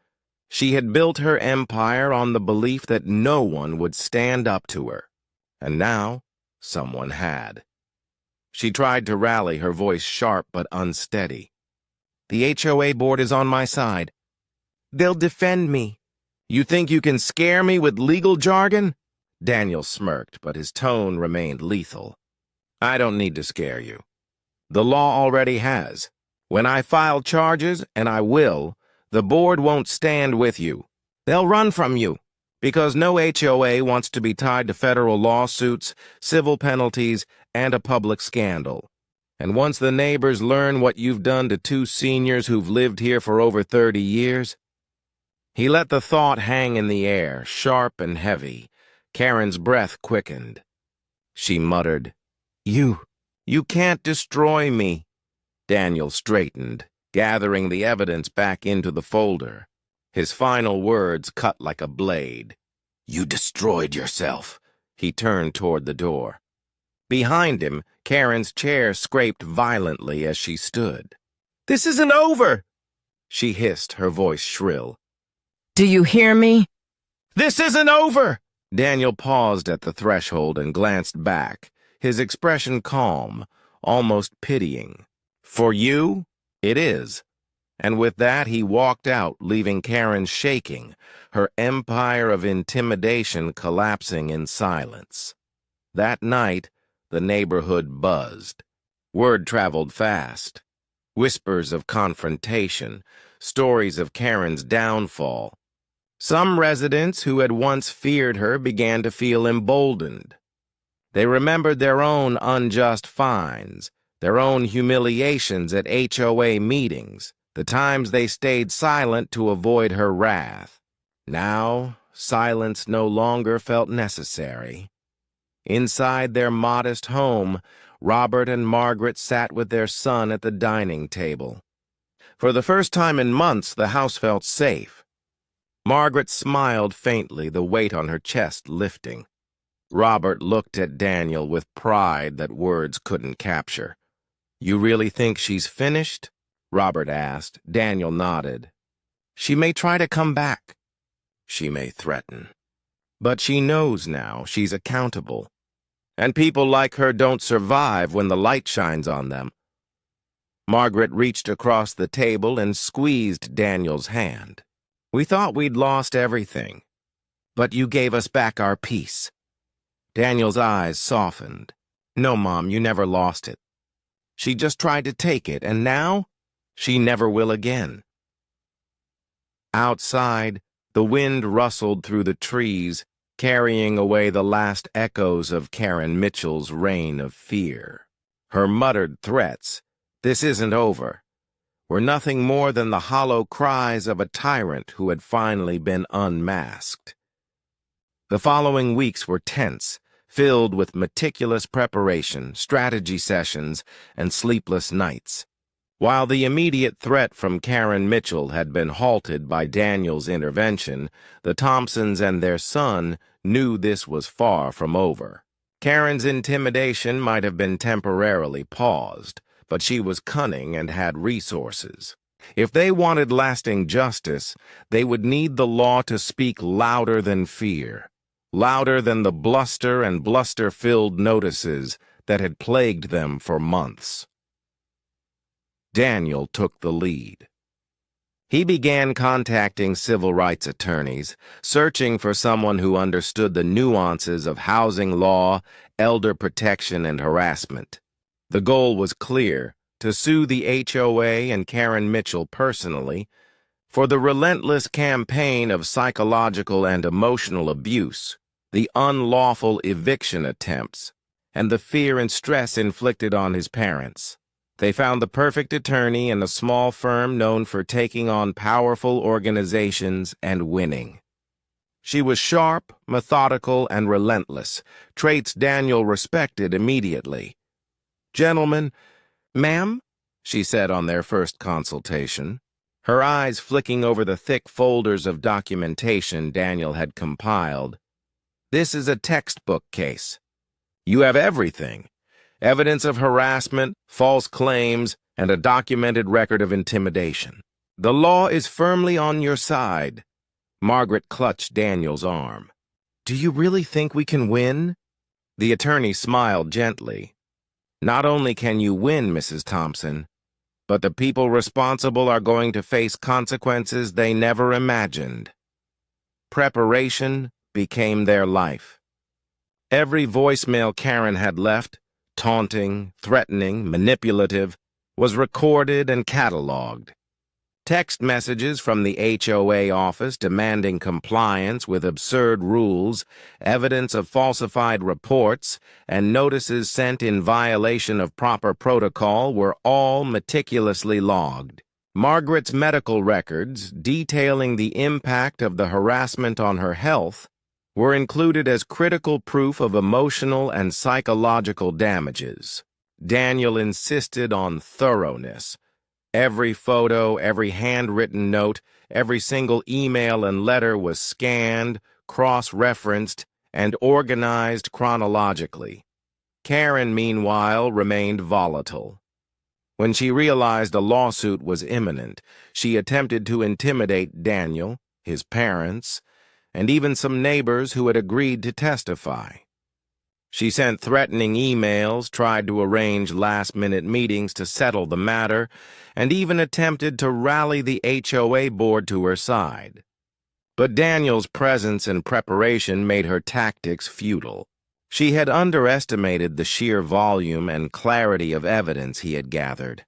She had built her empire on the belief that no one would stand up to her. And now, someone had. She tried to rally, her voice sharp but unsteady. "The HOA board is on my side. They'll defend me." "You think you can scare me with legal jargon?" Daniel smirked, but his tone remained lethal. "I don't need to scare you. The law already has. When I file charges, and I will, the board won't stand with you. They'll run from you, because no HOA wants to be tied to federal lawsuits, civil penalties, and a public scandal. And once the neighbors learn what you've done to two seniors who've lived here for over 30 years... He let the thought hang in the air, sharp and heavy. Karen's breath quickened. She muttered, You can't destroy me." Daniel straightened, gathering the evidence back into the folder. His final words cut like a blade. "You destroyed yourself." He turned toward the door. Behind him, Karen's chair scraped violently as she stood. "This isn't over!" she hissed, her voice shrill. "Do you hear me?" "This isn't over!" Daniel paused at the threshold and glanced back, his expression calm, almost pitying. "For you, it is." And with that, he walked out, leaving Karen shaking, her empire of intimidation collapsing in silence. That night, the neighborhood buzzed. Word traveled fast. Whispers of confrontation, stories of Karen's downfall. Some residents who had once feared her began to feel emboldened. They remembered their own unjust fines, their own humiliations at HOA meetings, the times they stayed silent to avoid her wrath. Now, silence no longer felt necessary. Inside their modest home, Robert and Margaret sat with their son at the dining table. For the first time in months, the house felt safe. Margaret smiled faintly, the weight on her chest lifting. Robert looked at Daniel with pride that words couldn't capture. "You really think she's finished?" Robert asked. Daniel nodded. "She may try to come back. She may threaten. But she knows now she's accountable. And people like her don't survive when the light shines on them." Margaret reached across the table and squeezed Daniel's hand. "We thought we'd lost everything, but you gave us back our peace." Daniel's eyes softened. "No, Mom, you never lost it. She just tried to take it, and now she never will again." Outside, the wind rustled through the trees, carrying away the last echoes of Karen Mitchell's reign of fear. Her muttered threats, "This isn't over," were nothing more than the hollow cries of a tyrant who had finally been unmasked. The following weeks were tense, filled with meticulous preparation, strategy sessions, and sleepless nights. While the immediate threat from Karen Mitchell had been halted by Daniel's intervention, the Thompsons and their son knew this was far from over. Karen's intimidation might have been temporarily paused, but she was cunning and had resources. If they wanted lasting justice, they would need the law to speak louder than fear, louder than the bluster and bluster-filled notices that had plagued them for months. Daniel took the lead. He began contacting civil rights attorneys, searching for someone who understood the nuances of housing law, elder protection, and harassment. The goal was clear: to sue the HOA and Karen Mitchell personally for the relentless campaign of psychological and emotional abuse, the unlawful eviction attempts, and the fear and stress inflicted on his parents. They found the perfect attorney in a small firm known for taking on powerful organizations and winning. She was sharp, methodical, and relentless, traits Daniel respected immediately. "Gentlemen," "Ma'am," she said on their first consultation, her eyes flicking over the thick folders of documentation Daniel had compiled. "This is a textbook case. You have everything: evidence of harassment, false claims, and a documented record of intimidation. The law is firmly on your side." Margaret clutched Daniel's arm. "Do you really think we can win?" The attorney smiled gently. "Not only can you win, Mrs. Thompson, but the people responsible are going to face consequences they never imagined." Preparation became their life. Every voicemail Karen had left, taunting, threatening, manipulative, was recorded and cataloged. Text messages from the HOA office demanding compliance with absurd rules, evidence of falsified reports, and notices sent in violation of proper protocol were all meticulously logged. Margaret's medical records, detailing the impact of the harassment on her health, were included as critical proof of emotional and psychological damages. Daniel insisted on thoroughness. Every photo, every handwritten note, every single email and letter was scanned, cross-referenced, and organized chronologically. Karen, meanwhile, remained volatile. When she realized a lawsuit was imminent, she attempted to intimidate Daniel, his parents, and even some neighbors who had agreed to testify. She sent threatening emails, tried to arrange last-minute meetings to settle the matter, and even attempted to rally the HOA board to her side. But Daniel's presence and preparation made her tactics futile. She had underestimated the sheer volume and clarity of evidence he had gathered.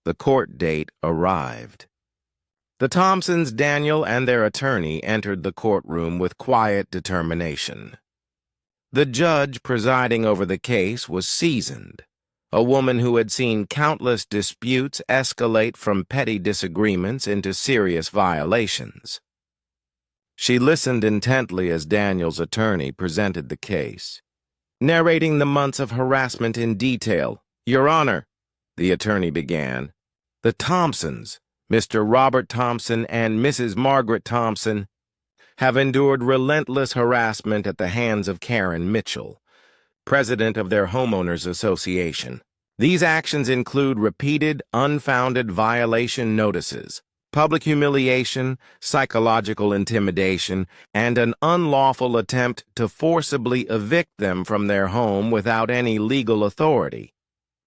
The court date arrived. The Thompsons, Daniel, and their attorney entered the courtroom with quiet determination. The judge presiding over the case was seasoned, a woman who had seen countless disputes escalate from petty disagreements into serious violations. She listened intently as Daniel's attorney presented the case. narrating the months of harassment in detail. "Your Honor," the attorney began, "the Thompsons, Mr. Robert Thompson and Mrs. Margaret Thompson, have endured relentless harassment at the hands of Karen Mitchell, president of their homeowners association. These actions include repeated, unfounded violation notices, public humiliation, psychological intimidation, and an unlawful attempt to forcibly evict them from their home without any legal authority.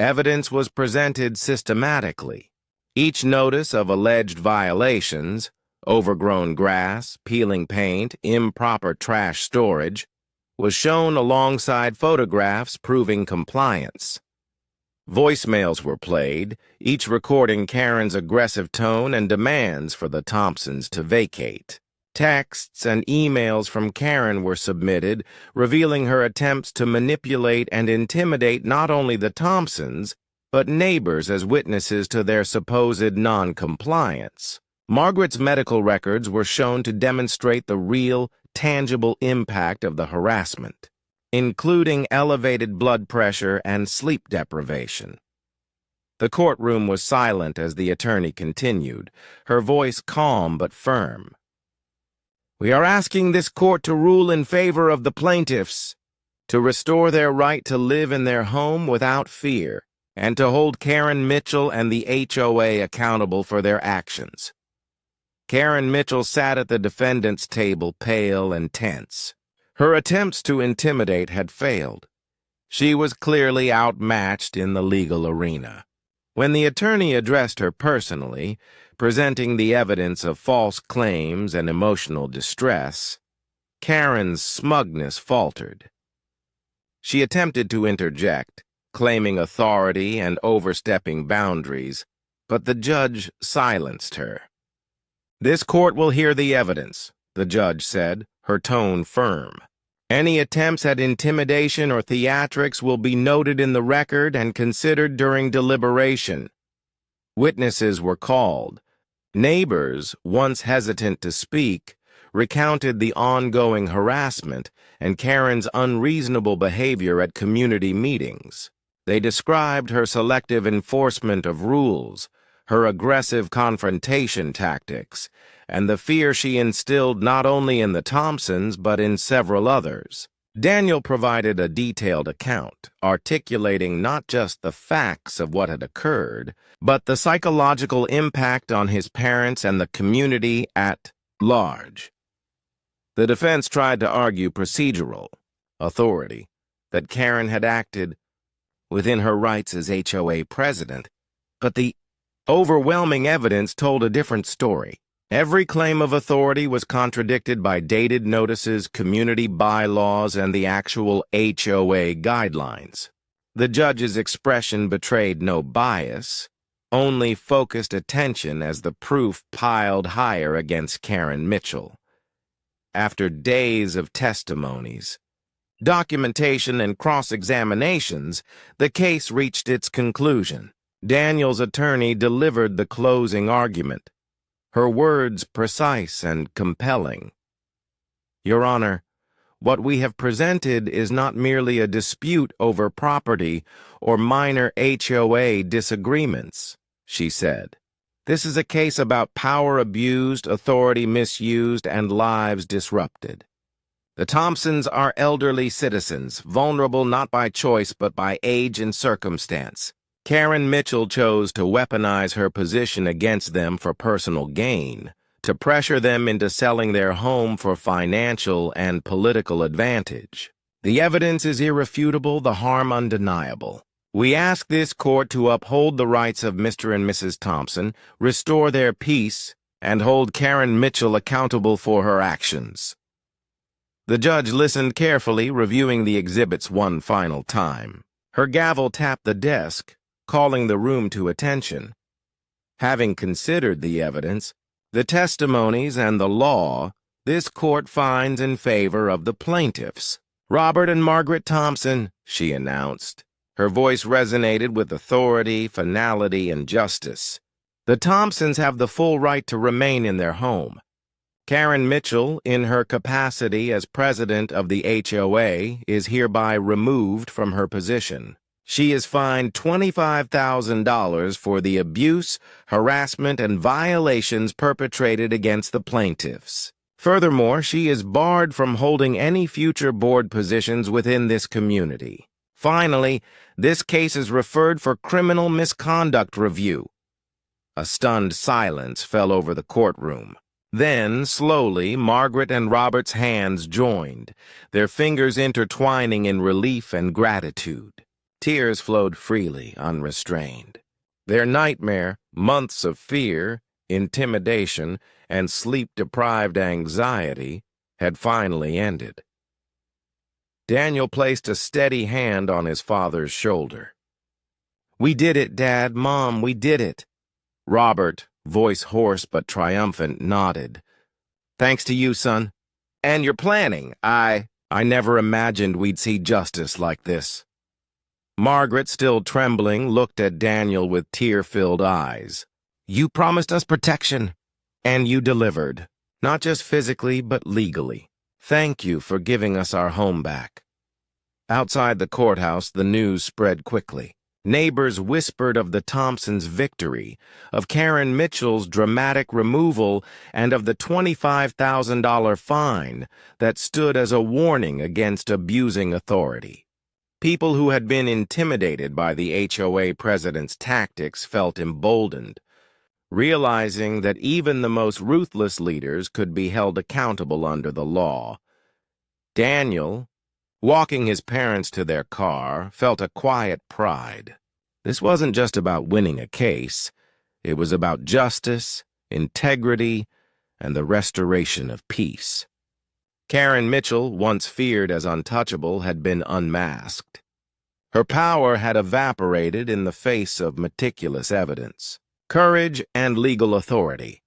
Evidence was presented systematically. Each notice of alleged violations, overgrown grass, peeling paint, improper trash storage, was shown alongside photographs proving compliance. Voicemails were played, each recording Karen's aggressive tone and demands for the Thompsons to vacate. Texts and emails from Karen were submitted, revealing her attempts to manipulate and intimidate not only the Thompsons, but neighbors as witnesses to their supposed non-compliance. Margaret's medical records were shown to demonstrate the real, tangible impact of the harassment, including elevated blood pressure and sleep deprivation. The courtroom was silent as the attorney continued, her voice calm but firm. "We are asking this court to rule in favor of the plaintiffs, to restore their right to live in their home without fear, and to hold Karen Mitchell and the HOA accountable for their actions." Karen Mitchell sat at the defendant's table, pale and tense. Her attempts to intimidate had failed. She was clearly outmatched in the legal arena. When the attorney addressed her personally, presenting the evidence of false claims and emotional distress, Karen's smugness faltered. She attempted to interject, claiming authority and overstepping boundaries, but the judge silenced her. "This court will hear the evidence," the judge said, her tone firm. "Any attempts at intimidation or theatrics will be noted in the record and considered during deliberation." Witnesses were called. Neighbors, once hesitant to speak, recounted the ongoing harassment and Karen's unreasonable behavior at community meetings. They described her selective enforcement of rules, her aggressive confrontation tactics, and the fear she instilled not only in the Thompsons but in several others. Daniel provided a detailed account, articulating not just the facts of what had occurred, but the psychological impact on his parents and the community at large. The defense tried to argue procedural authority, that Karen had acted within her rights as HOA president, but the overwhelming evidence told a different story. Every claim of authority was contradicted by dated notices, community bylaws, and the actual HOA guidelines. The judge's expression betrayed no bias, only focused attention as the proof piled higher against Karen Mitchell. After days of testimonies, documentation, and cross-examinations, the case reached its conclusion. Daniel's attorney delivered the closing argument, her words precise and compelling. "Your Honor, what we have presented is not merely a dispute over property or minor HOA disagreements," she said. "This is a case about power abused, authority misused, and lives disrupted. The Thompsons are elderly citizens, vulnerable not by choice but by age and circumstance. Karen Mitchell chose to weaponize her position against them for personal gain, to pressure them into selling their home for financial and political advantage. The evidence is irrefutable, the harm undeniable. We ask this court to uphold the rights of Mr. and Mrs. Thompson, restore their peace, and hold Karen Mitchell accountable for her actions." The judge listened carefully, reviewing the exhibits one final time. Her gavel tapped the desk, calling the room to attention. Having considered the evidence, the testimonies, and the law, this court finds in favor of the plaintiffs. "Robert and Margaret Thompson," she announced. Her voice resonated with authority, finality, and justice. "The Thompsons have the full right to remain in their home. Karen Mitchell, in her capacity as president of the HOA, is hereby removed from her position. She is fined $25,000 for the abuse, harassment, and violations perpetrated against the plaintiffs. Furthermore, she is barred from holding any future board positions within this community. Finally, this case is referred for criminal misconduct review. A stunned silence fell over the courtroom. Then, slowly, Margaret and Robert's hands joined, their fingers intertwining in relief and gratitude. Tears flowed freely, unrestrained. Their nightmare, months of fear, intimidation, and sleep-deprived anxiety had finally ended. Daniel placed a steady hand on his father's shoulder. "We did it, Dad, Mom, we did it." Robert, voice hoarse but triumphant, nodded. "Thanks to you, son. And your planning. I never imagined we'd see justice like this." Margaret, still trembling, looked at Daniel with tear-filled eyes. "You promised us protection, and you delivered. Not just physically, but legally. Thank you for giving us our home back." Outside the courthouse, the news spread quickly. Neighbors whispered of the Thompsons' victory, of Karen Mitchell's dramatic removal, and of the $25,000 fine that stood as a warning against abusing authority. People who had been intimidated by the HOA president's tactics felt emboldened, realizing that even the most ruthless leaders could be held accountable under the law. Daniel, walking his parents to their car, felt a quiet pride. This wasn't just about winning a case. It was about justice, integrity, and the restoration of peace. Karen Mitchell, once feared as untouchable, had been unmasked. Her power had evaporated in the face of meticulous evidence, courage, and legal authority.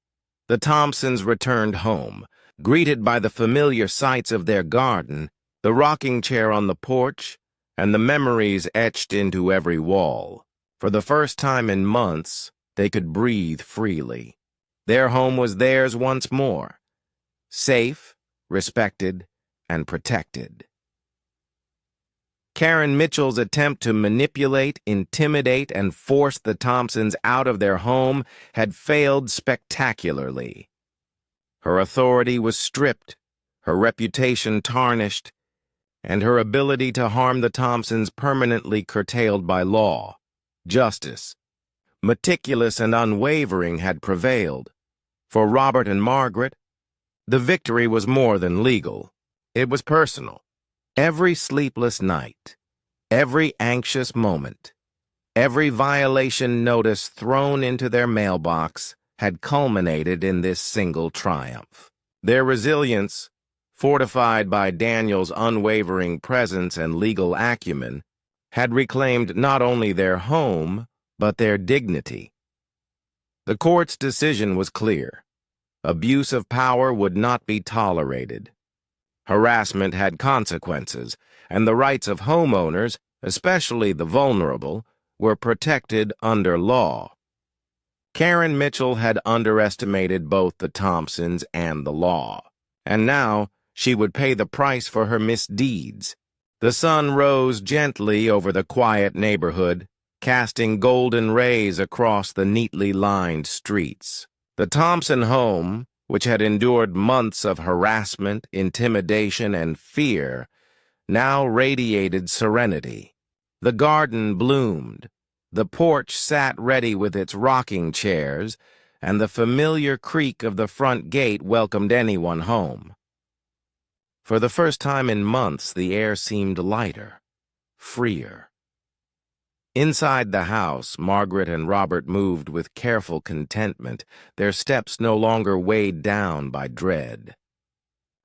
The Thompsons returned home, greeted by the familiar sights of their garden, the rocking chair on the porch, and the memories etched into every wall. For the first time in months, they could breathe freely. Their home was theirs once more, safe, respected, and protected. Karen Mitchell's attempt to manipulate, intimidate, and force the Thompsons out of their home had failed spectacularly. Her authority was stripped, her reputation tarnished, and her ability to harm the Thompsons permanently curtailed by law. Justice, meticulous and unwavering, had prevailed. For Robert and Margaret, the victory was more than legal. It was personal. Every sleepless night, every anxious moment, every violation notice thrown into their mailbox had culminated in this single triumph. Their resilience, fortified by Daniel's unwavering presence and legal acumen, had reclaimed not only their home, but their dignity. The court's decision was clear. Abuse of power would not be tolerated. Harassment had consequences, and the rights of homeowners, especially the vulnerable, were protected under law. Karen Mitchell had underestimated both the Thompsons and the law, and now she would pay the price for her misdeeds. The sun rose gently over the quiet neighborhood, casting golden rays across the neatly lined streets. The Thompson home, which had endured months of harassment, intimidation, and fear, now radiated serenity. The garden bloomed, the porch sat ready with its rocking chairs, and the familiar creak of the front gate welcomed anyone home. For the first time in months, the air seemed lighter, freer. Inside the house, Margaret and Robert moved with careful contentment, their steps no longer weighed down by dread.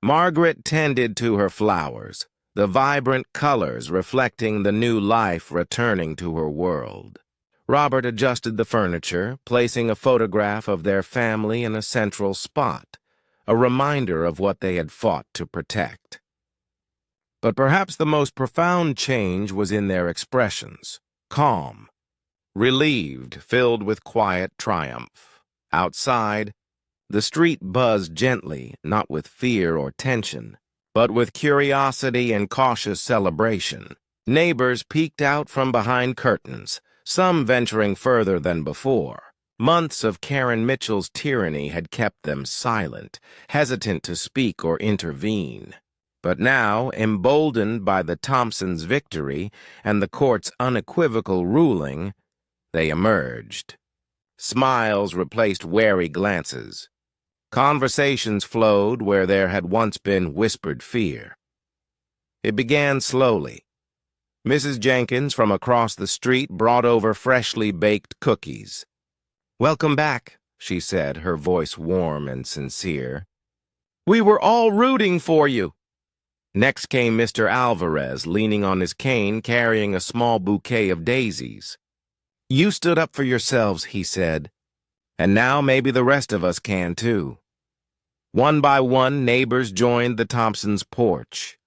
Margaret tended to her flowers, the vibrant colors reflecting the new life returning to her world. Robert adjusted the furniture, placing a photograph of their family in a central spot, a reminder of what they had fought to protect. But perhaps the most profound change was in their expressions. Calm, relieved, filled with quiet triumph. Outside, The street buzzed gently, not with fear or tension, but with curiosity and cautious celebration. Neighbors peeked out from behind curtains, some venturing further than before. Months of Karen Mitchell's tyranny had kept them silent, hesitant to speak or intervene. But now, emboldened by the Thompsons' victory and the court's unequivocal ruling, they emerged. Smiles replaced wary glances. Conversations flowed where there had once been whispered fear. It began slowly. Mrs. Jenkins from across the street brought over freshly baked cookies. "Welcome back," she said, her voice warm and sincere. "We were all rooting for you." Next came Mr. Alvarez, leaning on his cane, carrying a small bouquet of daisies. "You stood up for yourselves," he said, "and now maybe the rest of us can too." One by one, neighbors joined the Thompsons' porch.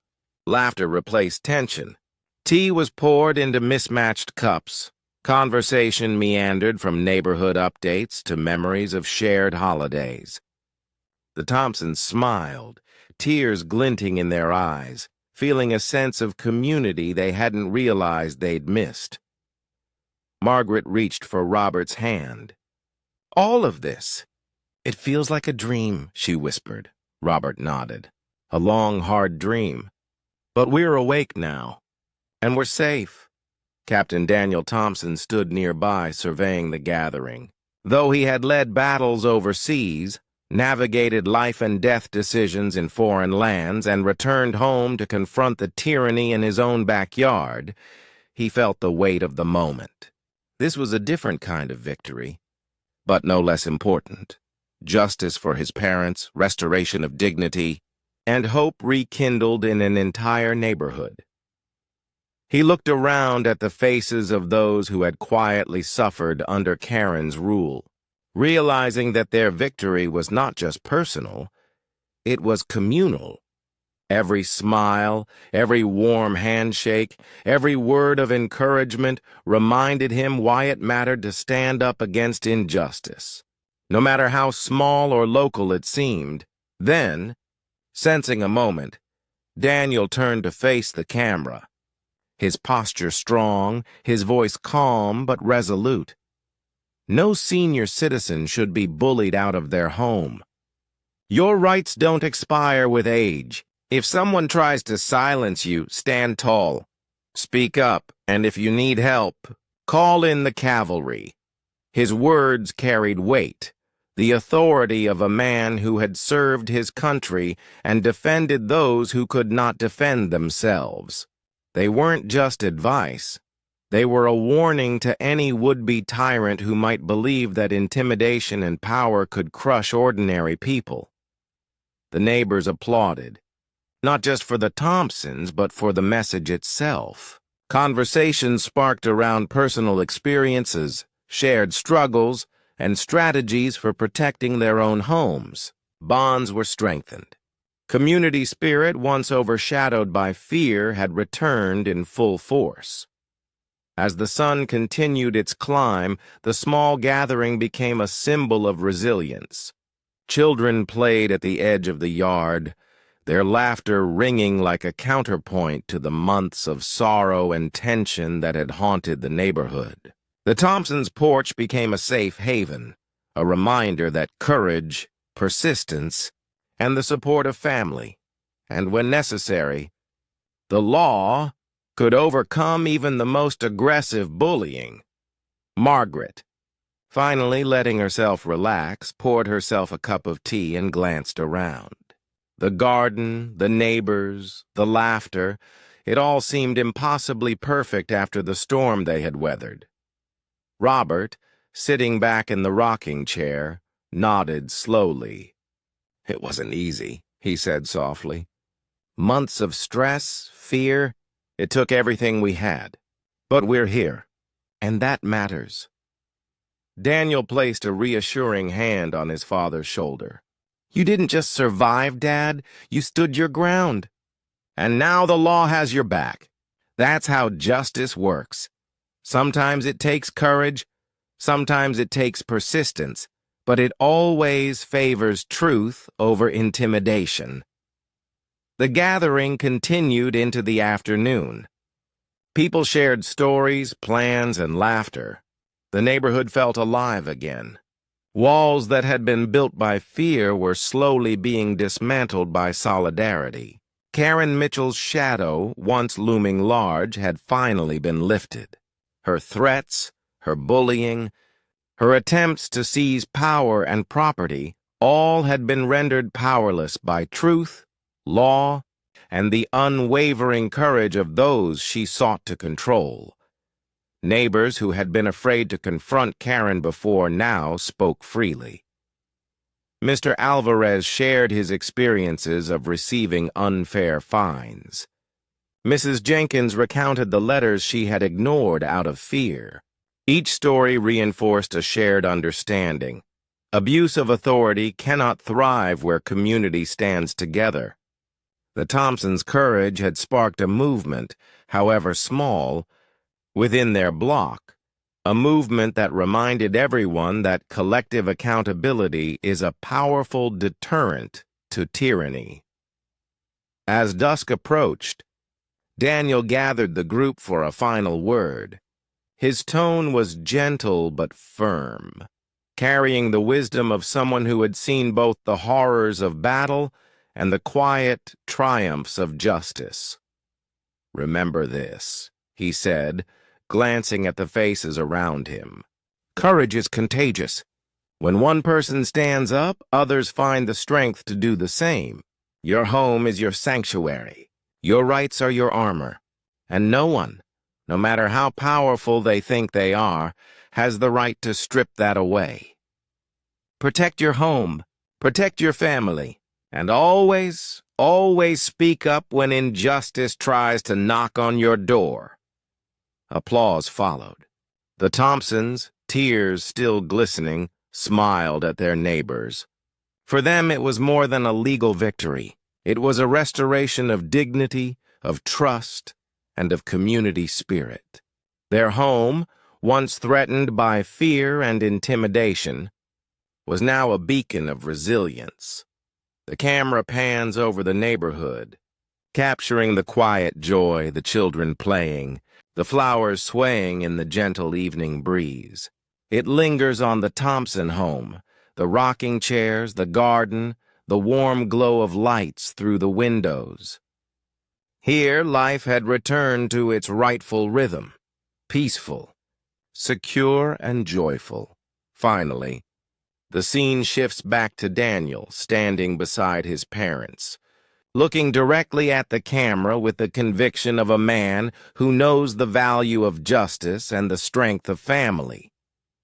Laughter replaced tension. Tea was poured into mismatched cups. Conversation meandered from neighborhood updates to memories of shared holidays. The Thompsons smiled, tears glinting in their eyes, feeling a sense of community they hadn't realized they'd missed. Margaret reached for Robert's hand. "All of this. It feels like a dream," she whispered. Robert nodded. "A long, hard dream. But we're awake now. And we're safe." Captain Daniel Thompson stood nearby, surveying the gathering. Though he had led battles overseas, navigated life-and-death decisions in foreign lands, and returned home to confront the tyranny in his own backyard, he felt the weight of the moment. This was a different kind of victory, but no less important. Justice for his parents, restoration of dignity, and hope rekindled in an entire neighborhood. He looked around at the faces of those who had quietly suffered under Karen's rule, realizing that their victory was not just personal, it was communal. Every smile, every warm handshake, every word of encouragement reminded him why it mattered to stand up against injustice, no matter how small or local it seemed. Then, sensing a moment, Daniel turned to face the camera. His posture strong, his voice calm but resolute. No senior citizen should be bullied out of their home. Your rights don't expire with age. If someone tries to silence you, stand tall. Speak up, and if you need help, call in the cavalry. His words carried weight, the authority of a man who had served his country and defended those who could not defend themselves. They weren't just advice. They were a warning to any would-be tyrant who might believe that intimidation and power could crush ordinary people. The neighbors applauded, not just for the Thompsons, but for the message itself. Conversations sparked around personal experiences, shared struggles, and strategies for protecting their own homes. Bonds were strengthened. Community spirit, once overshadowed by fear, had returned in full force. As the sun continued its climb, the small gathering became a symbol of resilience. Children played at the edge of the yard, their laughter ringing like a counterpoint to the months of sorrow and tension that had haunted the neighborhood. The Thompsons' porch became a safe haven, a reminder that courage, persistence, and the support of family, and when necessary, the law could overcome even the most aggressive bullying. Margaret, finally letting herself relax, poured herself a cup of tea and glanced around. The garden, the neighbors, the laughter, it all seemed impossibly perfect after the storm they had weathered. Robert, sitting back in the rocking chair, nodded slowly. "It wasn't easy," he said softly. "Months of stress, fear, it took everything we had. But we're here, and that matters." Daniel placed a reassuring hand on his father's shoulder. "You didn't just survive, Dad. You stood your ground. And now the law has your back. That's how justice works. Sometimes it takes courage, sometimes it takes persistence, but it always favors truth over intimidation. The gathering continued into the afternoon. People shared stories, plans, and laughter. The neighborhood felt alive again. Walls that had been built by fear were slowly being dismantled by solidarity. Karen Mitchell's shadow, once looming large, had finally been lifted. Her threats, her bullying, her attempts to seize power and property, all had been rendered powerless by truth, law, and the unwavering courage of those she sought to control. Neighbors who had been afraid to confront Karen before now spoke freely. Mr. Alvarez shared his experiences of receiving unfair fines. Mrs. Jenkins recounted the letters she had ignored out of fear. Each story reinforced a shared understanding. Abuse of authority cannot thrive where community stands together. The Thompsons' courage had sparked a movement, however small, within their block, a movement that reminded everyone that collective accountability is a powerful deterrent to tyranny. As dusk approached, Daniel gathered the group for a final word. His tone was gentle but firm, carrying the wisdom of someone who had seen both the horrors of battle and the quiet triumphs of justice. "Remember this," he said, glancing at the faces around him. "Courage is contagious. When one person stands up, others find the strength to do the same. Your home is your sanctuary. Your rights are your armor. And no one, no matter how powerful they think they are, has the right to strip that away. Protect your home, protect your family, and always, always speak up when injustice tries to knock on your door." Applause followed. The Thompsons, tears still glistening, smiled at their neighbors. For them, it was more than a legal victory. It was a restoration of dignity, of trust, and of community spirit. Their home, once threatened by fear and intimidation, was now a beacon of resilience. The camera pans over the neighborhood, capturing the quiet joy, the children playing, the flowers swaying in the gentle evening breeze. It lingers on the Thompson home, the rocking chairs, the garden, the warm glow of lights through the windows. Here, life had returned to its rightful rhythm, peaceful, secure, and joyful. Finally, the scene shifts back to Daniel, standing beside his parents, looking directly at the camera with the conviction of a man who knows the value of justice and the strength of family.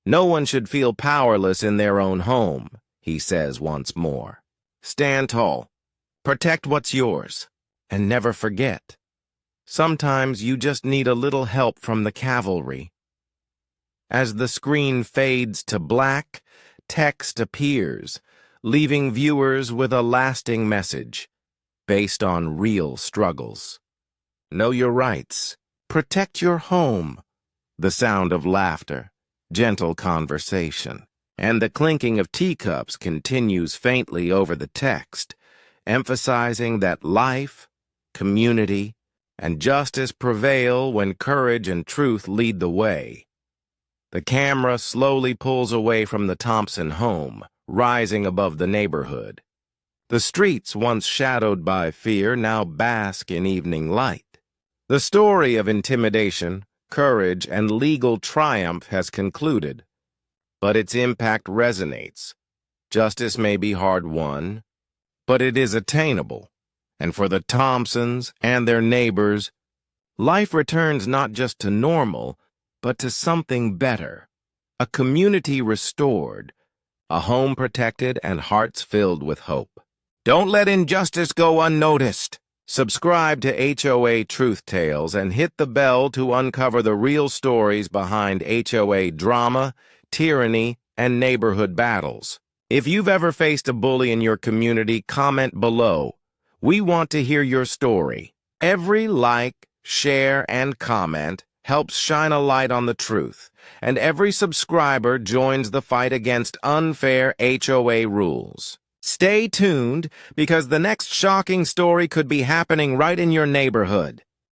"No one should feel powerless in their own home," he says once more. "Stand tall, protect what's yours, and never forget. Sometimes you just need a little help from the cavalry." As the screen fades to black, text appears, leaving viewers with a lasting message based on real struggles. Know your rights. Protect your home. The sound of laughter, gentle conversation, and the clinking of teacups continues faintly over the text, emphasizing that life, community, and justice prevail when courage and truth lead the way. The camera slowly pulls away from the Thompson home, rising above the neighborhood. The streets, once shadowed by fear, now bask in evening light. The story of intimidation, courage, and legal triumph has concluded, but its impact resonates. Justice may be hard-won, but it is attainable. And for the Thompsons and their neighbors, life returns not just to normal, but to something better. A community restored, a home protected, and hearts filled with hope. Don't let injustice go unnoticed. Subscribe to HOA Truth Tales and hit the bell to uncover the real stories behind HOA drama, tyranny, and neighborhood battles. If you've ever faced a bully in your community, comment below. We want to hear your story. Every like, share, and comment helps shine a light on the truth, and every subscriber joins the fight against unfair HOA rules. Stay tuned, because the next shocking story could be happening right in your neighborhood.